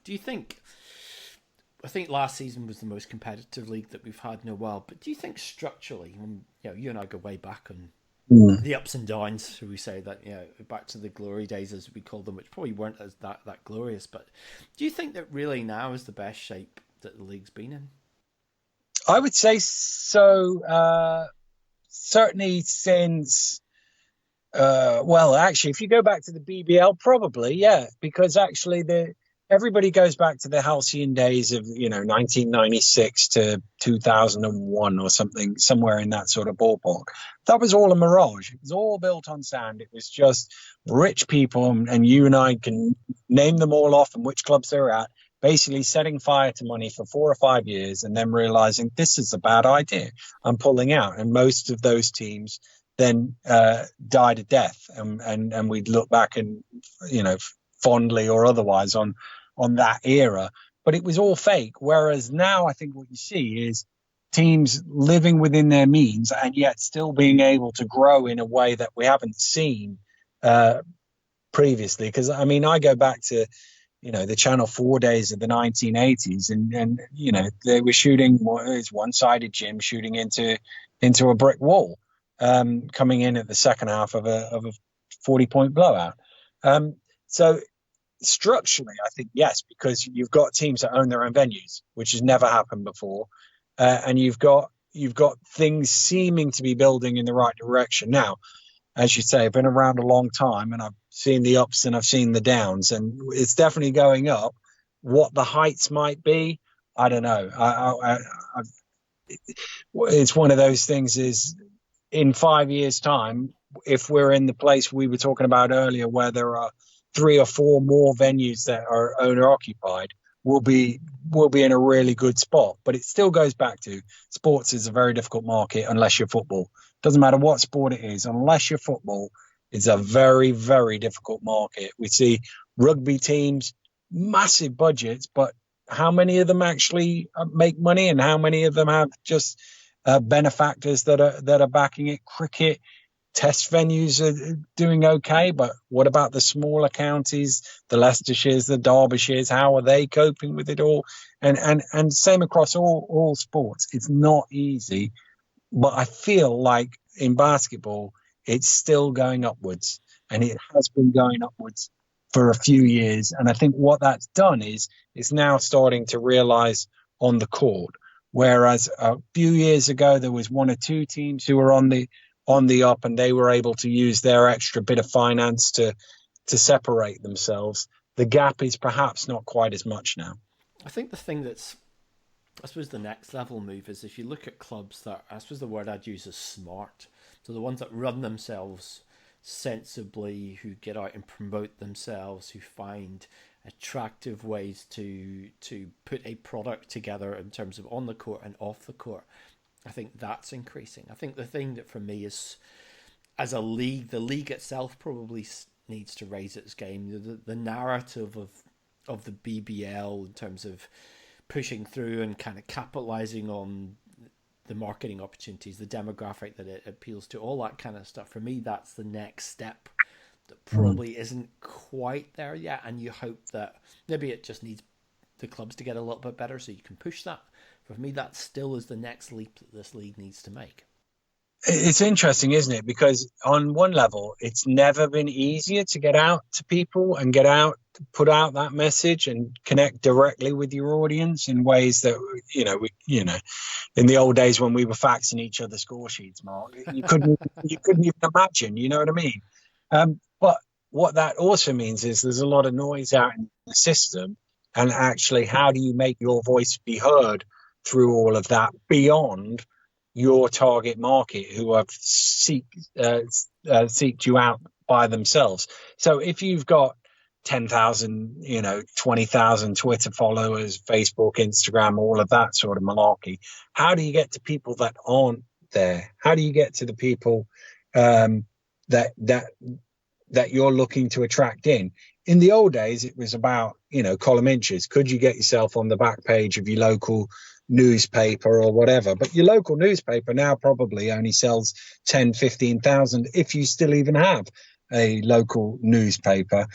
I think last season was the most competitive league that we've had in a while, but do you think structurally, you and I go way back on the ups and downs, should we say, that back to the glory days as we call them, which probably weren't as that glorious, but do you think that really now is the best shape that the league's been in? I would say so. Certainly since actually, if you go back to the BBL, probably, yeah, because actually everybody goes back to the halcyon days of 1996 to 2001 or something, somewhere in that sort of ballpark. That was all a mirage. It was all built on sand. It was just rich people, and you and I can name them all off and which clubs they're at, basically setting fire to money for 4 or 5 years and then realizing this is a bad idea, I'm pulling out. And most of those teams then died a death, and we'd look back and fondly or otherwise on that era, but it was all fake. Whereas now I think what you see is teams living within their means and yet still being able to grow in a way that we haven't seen previously. Because I mean, I go back to the Channel 4 days of the 1980s, and they were shooting one-sided gym shooting into a brick wall, coming in at the second half of a 40-point blowout. So structurally, I think yes, because you've got teams that own their own venues, which has never happened before, and you've got things seeming to be building in the right direction. Now, as you say, I've been around a long time, and I've seen the ups and I've seen the downs, and it's definitely going up. What the heights might be, I don't know. It's one of those things. Is in 5 years' time, if we're in the place we were talking about earlier, where there are 3 or 4 more venues that are owner occupied, we'll be in a really good spot. But it still goes back to sports is a very difficult market unless you're football. Doesn't matter what sport it is, unless you're football, it's a very, very difficult market. We see rugby teams, massive budgets, but how many of them actually make money, and how many of them have just benefactors that are backing it? Cricket, test venues are doing okay, but what about the smaller counties, the Leicestershires, the Derbyshires? How are they coping with it all? And same across all sports. It's not easy, but I feel like in basketball, it's still going upwards, and it has been going upwards for a few years. And I think what that's done is it's now starting to realize on the court. Whereas a few years ago, there was 1 or 2 teams who were on the up, and they were able to use their extra bit of finance to separate themselves. The gap is perhaps not quite as much now. I think the thing that's, I suppose, the next level move is if you look at clubs that, I suppose the word I'd use is smart. So the ones that run themselves sensibly, who get out and promote themselves, who find attractive ways to put a product together in terms of on the court and off the court. I think that's increasing. I think the thing that for me is, as a league, the league itself probably needs to raise its game. The narrative of the BBL in terms of pushing through and kind of capitalizing on the marketing opportunities, the demographic that it appeals to, all that kind of stuff. For me, that's the next step that probably isn't quite there yet, and you hope that maybe it just needs the clubs to get a little bit better so you can push that. For me, that still is the next leap that this league needs to make. It's interesting, isn't it? Because on one level, it's never been easier to get out to people and put out that message and connect directly with your audience in ways that, in the old days when we were faxing each other score sheets, Mark, you couldn't even imagine, you know what I mean? But what that also means is there's a lot of noise out in the system, and actually, how do you make your voice be heard through all of that beyond your target market who have seeked you out by themselves? So if you've got 10,000, 20,000 Twitter followers, Facebook, Instagram, all of that sort of malarkey, how do you get to people that aren't there? How do you get to the people that you're looking to attract in? In the old days, it was about, column inches. Could you get yourself on the back page of your local newspaper or whatever? But your local newspaper now probably only sells 10, 15,000 if you still even have a local newspaper.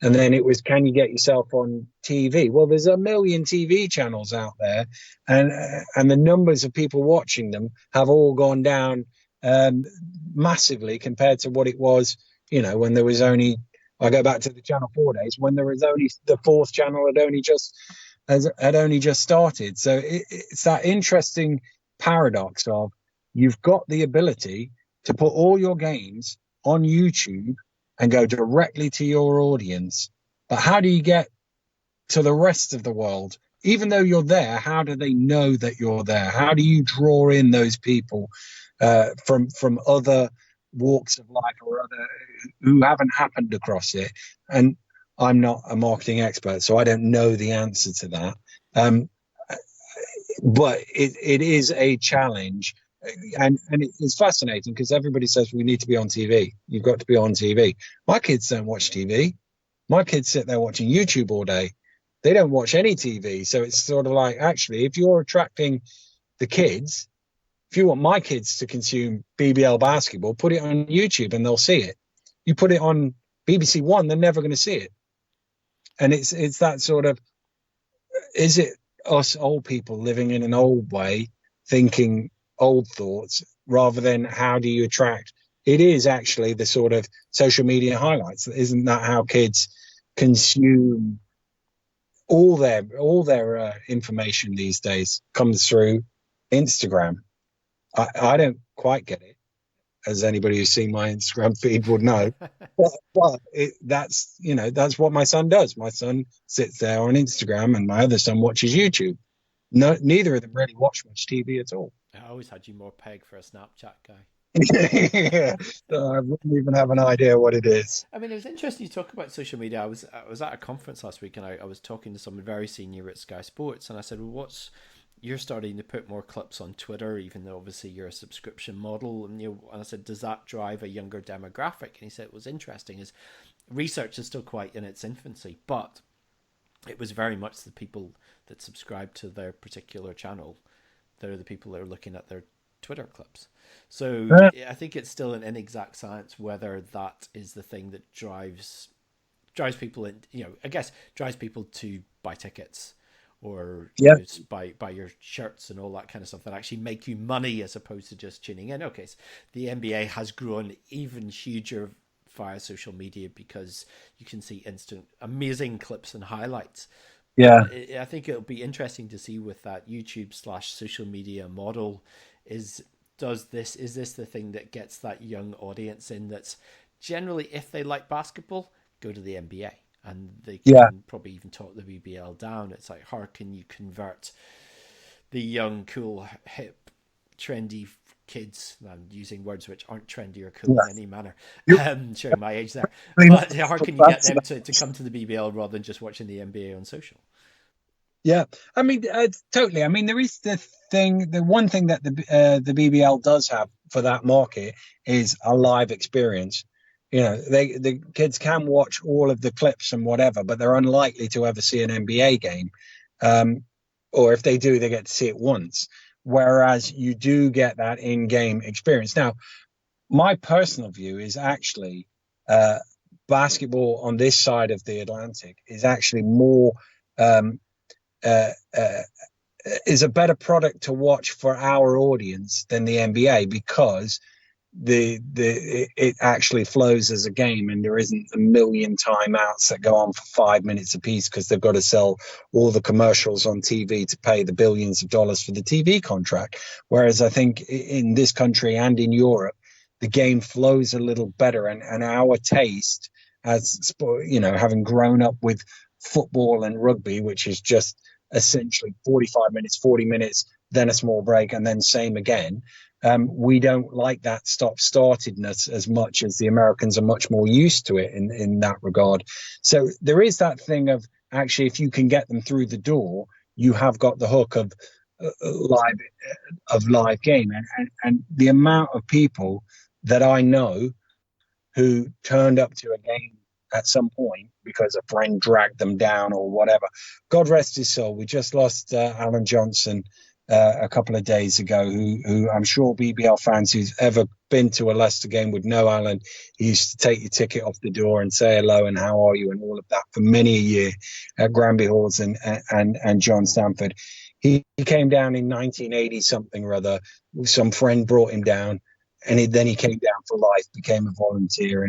And then it was, can you get yourself on TV? Well, there's a million TV channels out there, and the numbers of people watching them have all gone down massively compared to what it was, when there was only, I go back to the Channel 4 days, when there was only the fourth channel had only just started. So it's that interesting paradox of you've got the ability to put all your games on YouTube and go directly to your audience. But how do you get to the rest of the world? Even though you're there, how do they know that you're there? How do you draw in those people from other walks of life or other who haven't happened across it? And I'm not a marketing expert, so I don't know the answer to that. But it is a challenge. And it's fascinating because everybody says we need to be on TV. You've got to be on TV. My kids don't watch TV. My kids sit there watching YouTube all day. They don't watch any TV. So it's sort of like, actually, if you're attracting the kids, if you want my kids to consume BBL basketball, put it on YouTube and they'll see it. You put it on BBC One, they're never going to see it. And it's that sort of, is it us old people living in an old way, thinking old thoughts, rather than how do you attract? It is actually the sort of social media highlights. Isn't that how kids consume all their information these days? Comes through Instagram. I don't quite get it, as anybody who's seen my Instagram feed would know. but that's what my son does. My son sits there on Instagram, and my other son watches YouTube. No, neither of them really watch much TV at all. I always had you more pegged for a Snapchat guy. Yeah, so I wouldn't even have an idea what it is. I mean, it was interesting you talk about social media. I was at a conference last week, and I was talking to someone very senior at Sky Sports, and I said, well, you're starting to put more clips on Twitter, even though obviously you're a subscription model. And I said, does that drive a younger demographic? And he said, it was interesting. His research is still quite in its infancy, but it was very much the people that subscribe to their particular channel. They're the people that are looking at their Twitter clips. So I think it's still an inexact science whether that is the thing that drives people in, I guess drives people to buy tickets or buy your shirts and all that kind of stuff that actually make you money as opposed to just tuning in. Okay, so the NBA has grown even huger via social media because you can see instant amazing clips and highlights. Yeah, I think it'll be interesting to see with that YouTube/social media model is this the thing that gets that young audience in that's generally, if they like basketball, go to the NBA and they can probably even talk the BBL down. It's like, how can you convert the young, cool, hip, trendy kids? I'm using words which aren't trendy or cool in any manner. Showing my age there. But how can you get them to come to the BBL rather than just watching the NBA on social? Yeah, I mean, totally. I mean, there is the one thing that the BBL does have for that market is a live experience. The kids can watch all of the clips and whatever, but they're unlikely to ever see an NBA game. Or if they do, they get to see it once. Whereas you do get that in-game experience. Now, my personal view is actually basketball on this side of the Atlantic is actually more um, uh, uh, is a better product to watch for our audience than the NBA, because it actually flows as a game, and there isn't a million timeouts that go on for 5 minutes apiece because they've got to sell all the commercials on TV to pay the billions of dollars for the TV contract. Whereas I think in this country and in Europe, the game flows a little better, and our taste, as having grown up with football and rugby, which is just essentially 45 minutes, 40 minutes, then a small break, and then same again. We don't like that stop-startedness as much as the Americans are much more used to it in that regard. So there is that thing of, actually, if you can get them through the door, you have got the hook of live game. And the amount of people that I know who turned up to a game at some point because a friend dragged them down or whatever. God rest his soul. We just lost Alan Johnson a couple of days ago, who I'm sure BBL fans who's ever been to a Leicester game would know Alan. He used to take your ticket off the door and say hello and how are you and all of that for many a year at Granby Halls and John Stamford. He came down in 1980 something or other. Some friend brought him down, and then he came down for life, became a volunteer,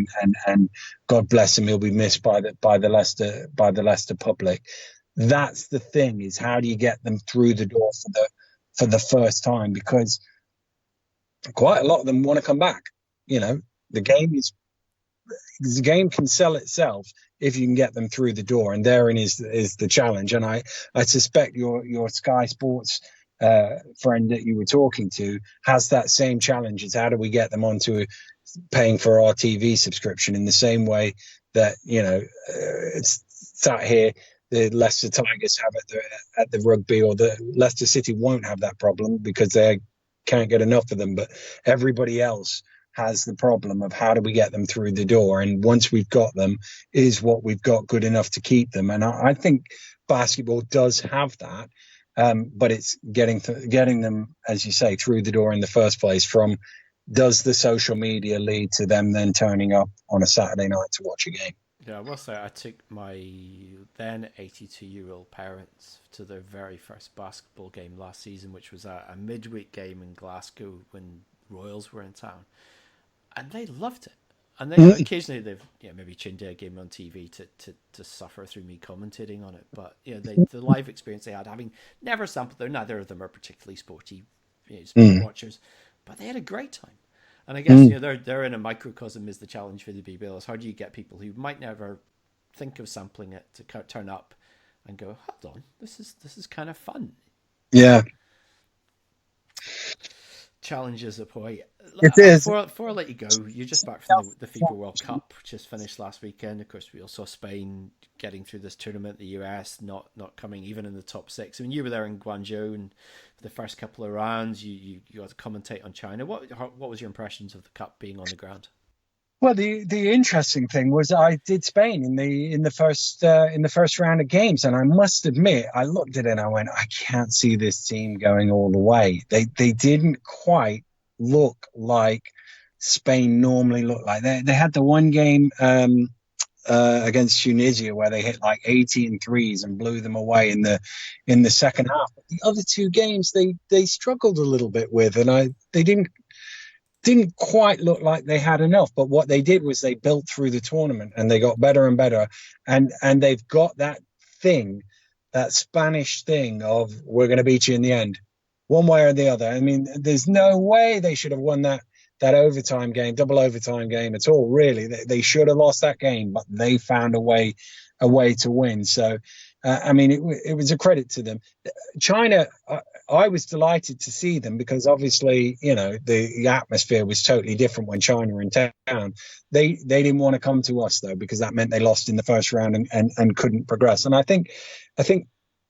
and God bless him, he'll be missed by the Leicester public. That's the thing, is how do you get them through the door for the first time? Because quite a lot of them want to come back. The game can sell itself if you can get them through the door, and therein is the challenge. And I suspect your Sky Sports friend that you were talking to has that same challenge. Is how do we get them onto paying for our TV subscription in the same way that it's sat here the Leicester Tigers have at the rugby, or the Leicester City won't have that problem because they can't get enough of them, but everybody else has the problem of how do we get them through the door. And once we've got them, is what we've got good enough to keep them? And I think basketball does have that, but it's getting them, as you say, through the door in the first place. From, does the social media lead to them then turning up on a Saturday night to watch a game? Yeah, I will say I took my then 82-year-old parents to their very first basketball game last season, which was a midweek game in Glasgow when Royals were in town, and they loved it. And then occasionally they've maybe tuned in a game on TV to suffer through me commentating on it. But the live experience they had, having never sampled there, neither of them are particularly sporty sport watchers, but they had a great time. And I guess they're in a microcosm is the challenge for the BBL. Is how do you get people who might never think of sampling it to turn up and go, hold on, this is kind of fun. Yeah. Challenges of Hawaii. It is. Before I let you go, you're just back from the FIBA World Cup, which just finished last weekend. Of course, we all saw Spain getting through this tournament, the US not coming even in the top six. I mean, you were there in Guangzhou, and for the first couple of rounds, you got to commentate on China. What was your impressions of the Cup being on the ground? Well, the interesting thing was I did Spain in the first round of games, and I must admit I looked at it and I went, I can't see this team going all the way. They didn't quite look like Spain normally look like. They had the one game against Tunisia where they hit like 18 threes and blew them away in the second half. But the other two games they struggled a little bit with, and they didn't quite look like they had enough. But what they did was they built through the tournament and they got better and better, and they've got that thing, that Spanish thing of, we're going to beat you in the end, one way or the other. I mean, there's no way they should have won that overtime game, double overtime game at all, really. They should have lost that game, but they found a way to win. So I mean, it was a credit to them. China, I was delighted to see them because obviously, the atmosphere was totally different when China were in town. They didn't want to come to us, though, because that meant they lost in the first round and couldn't progress. And I think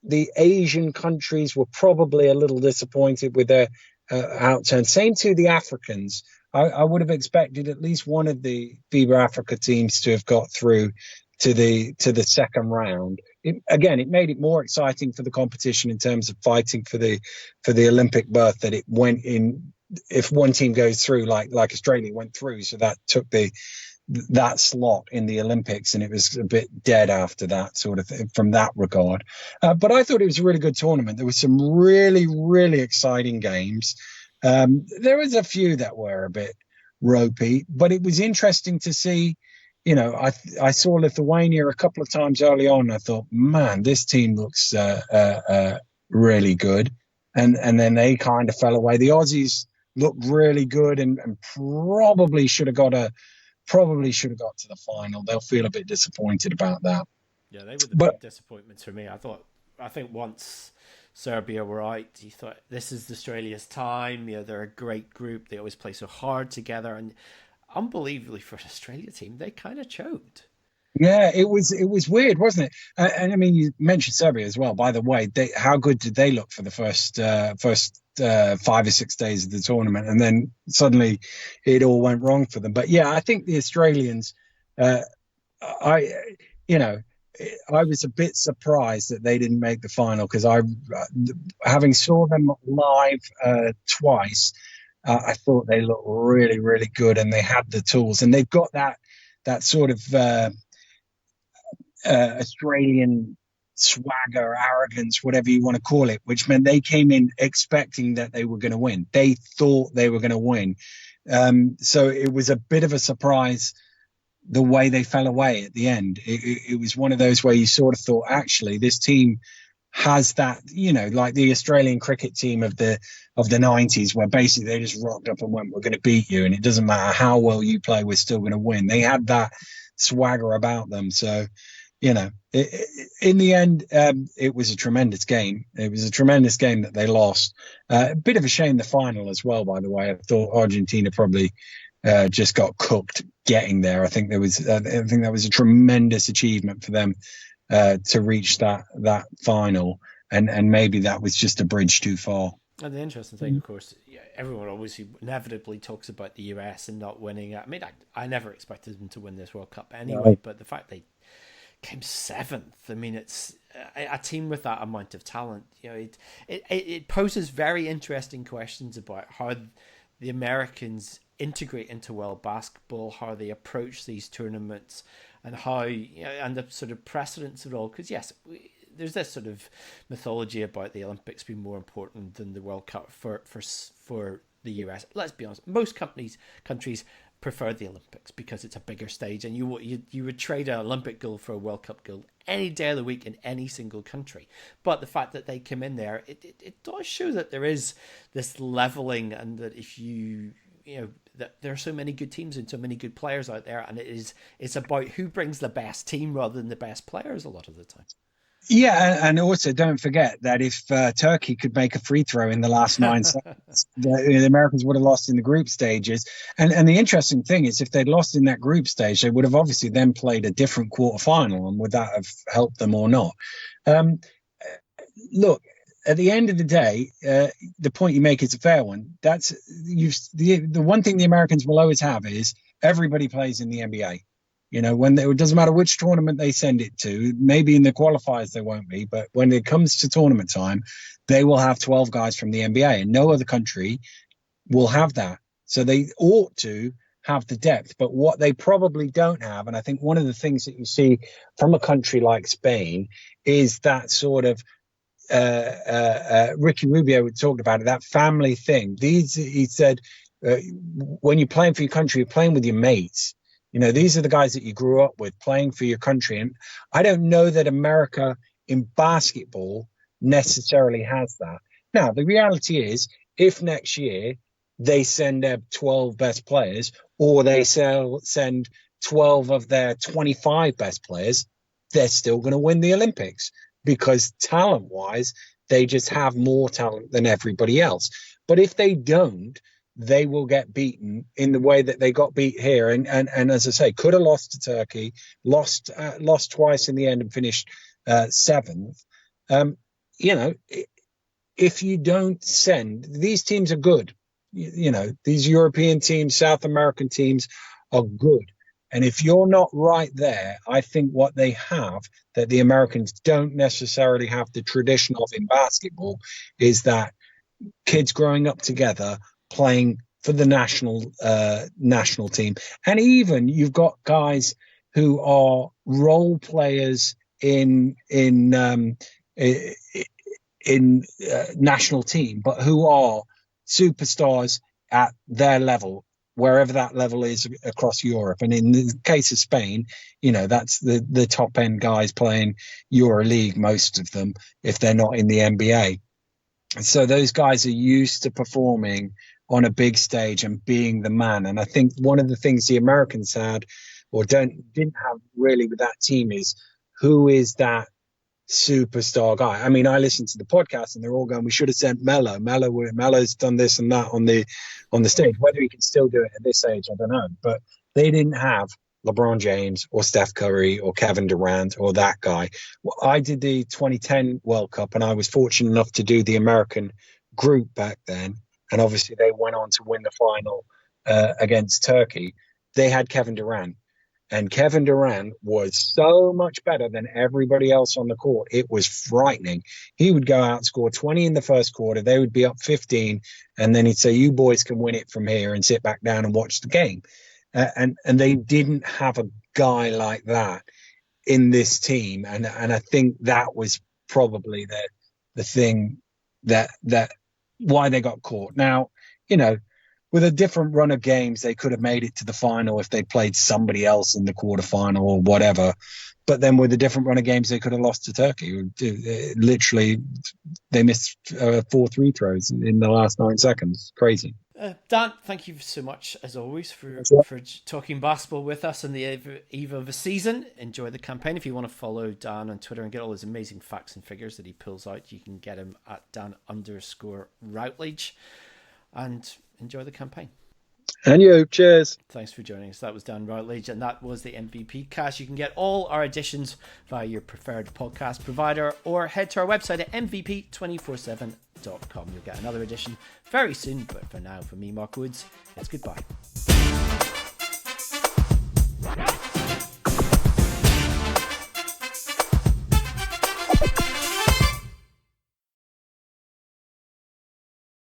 the Asian countries were probably a little disappointed with their outturn. Same to the Africans. I would have expected at least one of the FIBA Africa teams to have got through to the second round. It made it more exciting for the competition in terms of fighting for the Olympic berth, that it went in. If one team goes through, like Australia went through, so that took the that slot in the Olympics, and it was a bit dead after that sort of thing, from that regard. But I thought it was a really good tournament. There was some really, really exciting games. There was a few that were a bit ropey, but it was interesting to see. I saw Lithuania a couple of times early on. I thought, man, this team looks really good, and then they kind of fell away. The Aussies looked really good, and probably should have got to the final. They'll feel a bit disappointed about that. Yeah, they were the big disappointments for me. I think once Serbia were out, you thought this is Australia's time. They're a great group. They always play so hard together, and unbelievably for an Australia team, they kind of choked. Yeah, it was weird, wasn't it? And I mean, you mentioned Serbia as well. By the way, how good did they look for the first 5 or 6 days of the tournament, and then suddenly it all went wrong for them. But yeah, I think the Australians, I was a bit surprised that they didn't make the final, because having saw them live twice, I thought they looked really, really good, and they had the tools, and they've got that sort of Australian swagger, arrogance, whatever you want to call it, which meant they came in expecting that they were going to win. They thought they were going to win. So it was a bit of a surprise the way they fell away at the end. It was one of those where you sort of thought, actually, this team has that, like the Australian cricket team of the 90s, where basically they just rocked up and went, we're going to beat you, and it doesn't matter how well you play, we're still going to win. They had that swagger about them. So in the end, it was a tremendous game. It was a tremendous game that they lost. A bit of a shame the final as well, by the way. I thought Argentina probably just got cooked getting there. I think that was a tremendous achievement for them to reach that final, and maybe that was just a bridge too far. And the interesting thing, of course, everyone obviously inevitably talks about the US and not winning. I mean, I never expected them to win this World Cup anyway, but the fact they came 7th, I mean, it's a team with that amount of talent. It poses very interesting questions about how the Americans integrate into world basketball, how they approach these tournaments, and how and the sort of precedence of it all. Because yes, there's this sort of mythology about the Olympics being more important than the World Cup for the US. Let's be honest, most countries prefer the Olympics because it's a bigger stage, and you would trade an Olympic gold for a World Cup gold any day of the week in any single country. But the fact that they come in there, it does show that there is this leveling, and that if that there are so many good teams and so many good players out there, and it's about who brings the best team rather than the best players a lot of the time. Yeah, and also don't forget that if Turkey could make a free throw in the last 9 seconds, the Americans would have lost in the group stages. And the interesting thing is, if they'd lost in that group stage, they would have obviously then played a different quarterfinal, and would that have helped them or not? Look, at the end of the day, the point you make is a fair one. The one thing the Americans will always have is everybody plays in the NBA. It doesn't matter which tournament they send it to. Maybe in the qualifiers they won't be, but when it comes to tournament time, they will have 12 guys from the NBA, and no other country will have that. So they ought to have the depth. But what they probably don't have, and I think one of the things that you see from a country like Spain, is that sort of Ricky Rubio talked about it, that family thing. He said, when you're playing for your country, you're playing with your mates. These are the guys that you grew up with playing for your country. And I don't know that America in basketball necessarily has that. Now, the reality is, if next year they send their 12 best players, or they send 12 of their 25 best players, they're still going to win the Olympics, because talent-wise, they just have more talent than everybody else. But if they don't, they will get beaten in the way that they got beat here. And as I say, could have lost to Turkey, lost twice in the end and finished 7th. If you don't send, these teams are good. These European teams, South American teams are good. And if you're not right there, I think what they have that the Americans don't necessarily have the tradition of in basketball is that kids growing up together playing for the national team. And even you've got guys who are role players in national team, but who are superstars at their level, wherever that level is across Europe. And in the case of Spain, that's the top end guys playing EuroLeague, most of them, if they're not in the NBA. And so those guys are used to performing on a big stage and being the man. And I think one of the things the Americans had or didn't have really with that team is, who is that superstar guy? I mean, I listened to the podcast and they're all going, we should have sent Melo. Melo's done this and that on the stage. Whether he can still do it at this age, I don't know. But they didn't have LeBron James or Steph Curry or Kevin Durant or that guy. Well, I did the 2010 World Cup and I was fortunate enough to do the American group back then. And obviously they went on to win the final against Turkey. They had Kevin Durant. And Kevin Durant was so much better than everybody else on the court. It was frightening. He would go out, score 20 in the first quarter. They would be up 15. And then he'd say, you boys can win it from here, and sit back down and watch the game. And they didn't have a guy like that in this team. And I think that was probably the thing that why they got caught. Now, with a different run of games, they could have made it to the final if they played somebody else in the quarterfinal or whatever. But then with a different run of games, they could have lost to Turkey. Literally, they missed 4 free throws in the last 9 seconds. Crazy. Dan, thank you so much, as always, for talking basketball with us on the eve of a season. Enjoy the campaign. If you want to follow Dan on Twitter and get all his amazing facts and figures that he pulls out, you can get him at Dan_Routledge. And enjoy the campaign. And you, cheers. Thanks for joining us. That was Dan Routledge, and that was the MVP cast. You can get all our editions via your preferred podcast provider, or head to our website at mvp247.com. You'll get another edition very soon, but for now, for me, Mark Woods, it's goodbye.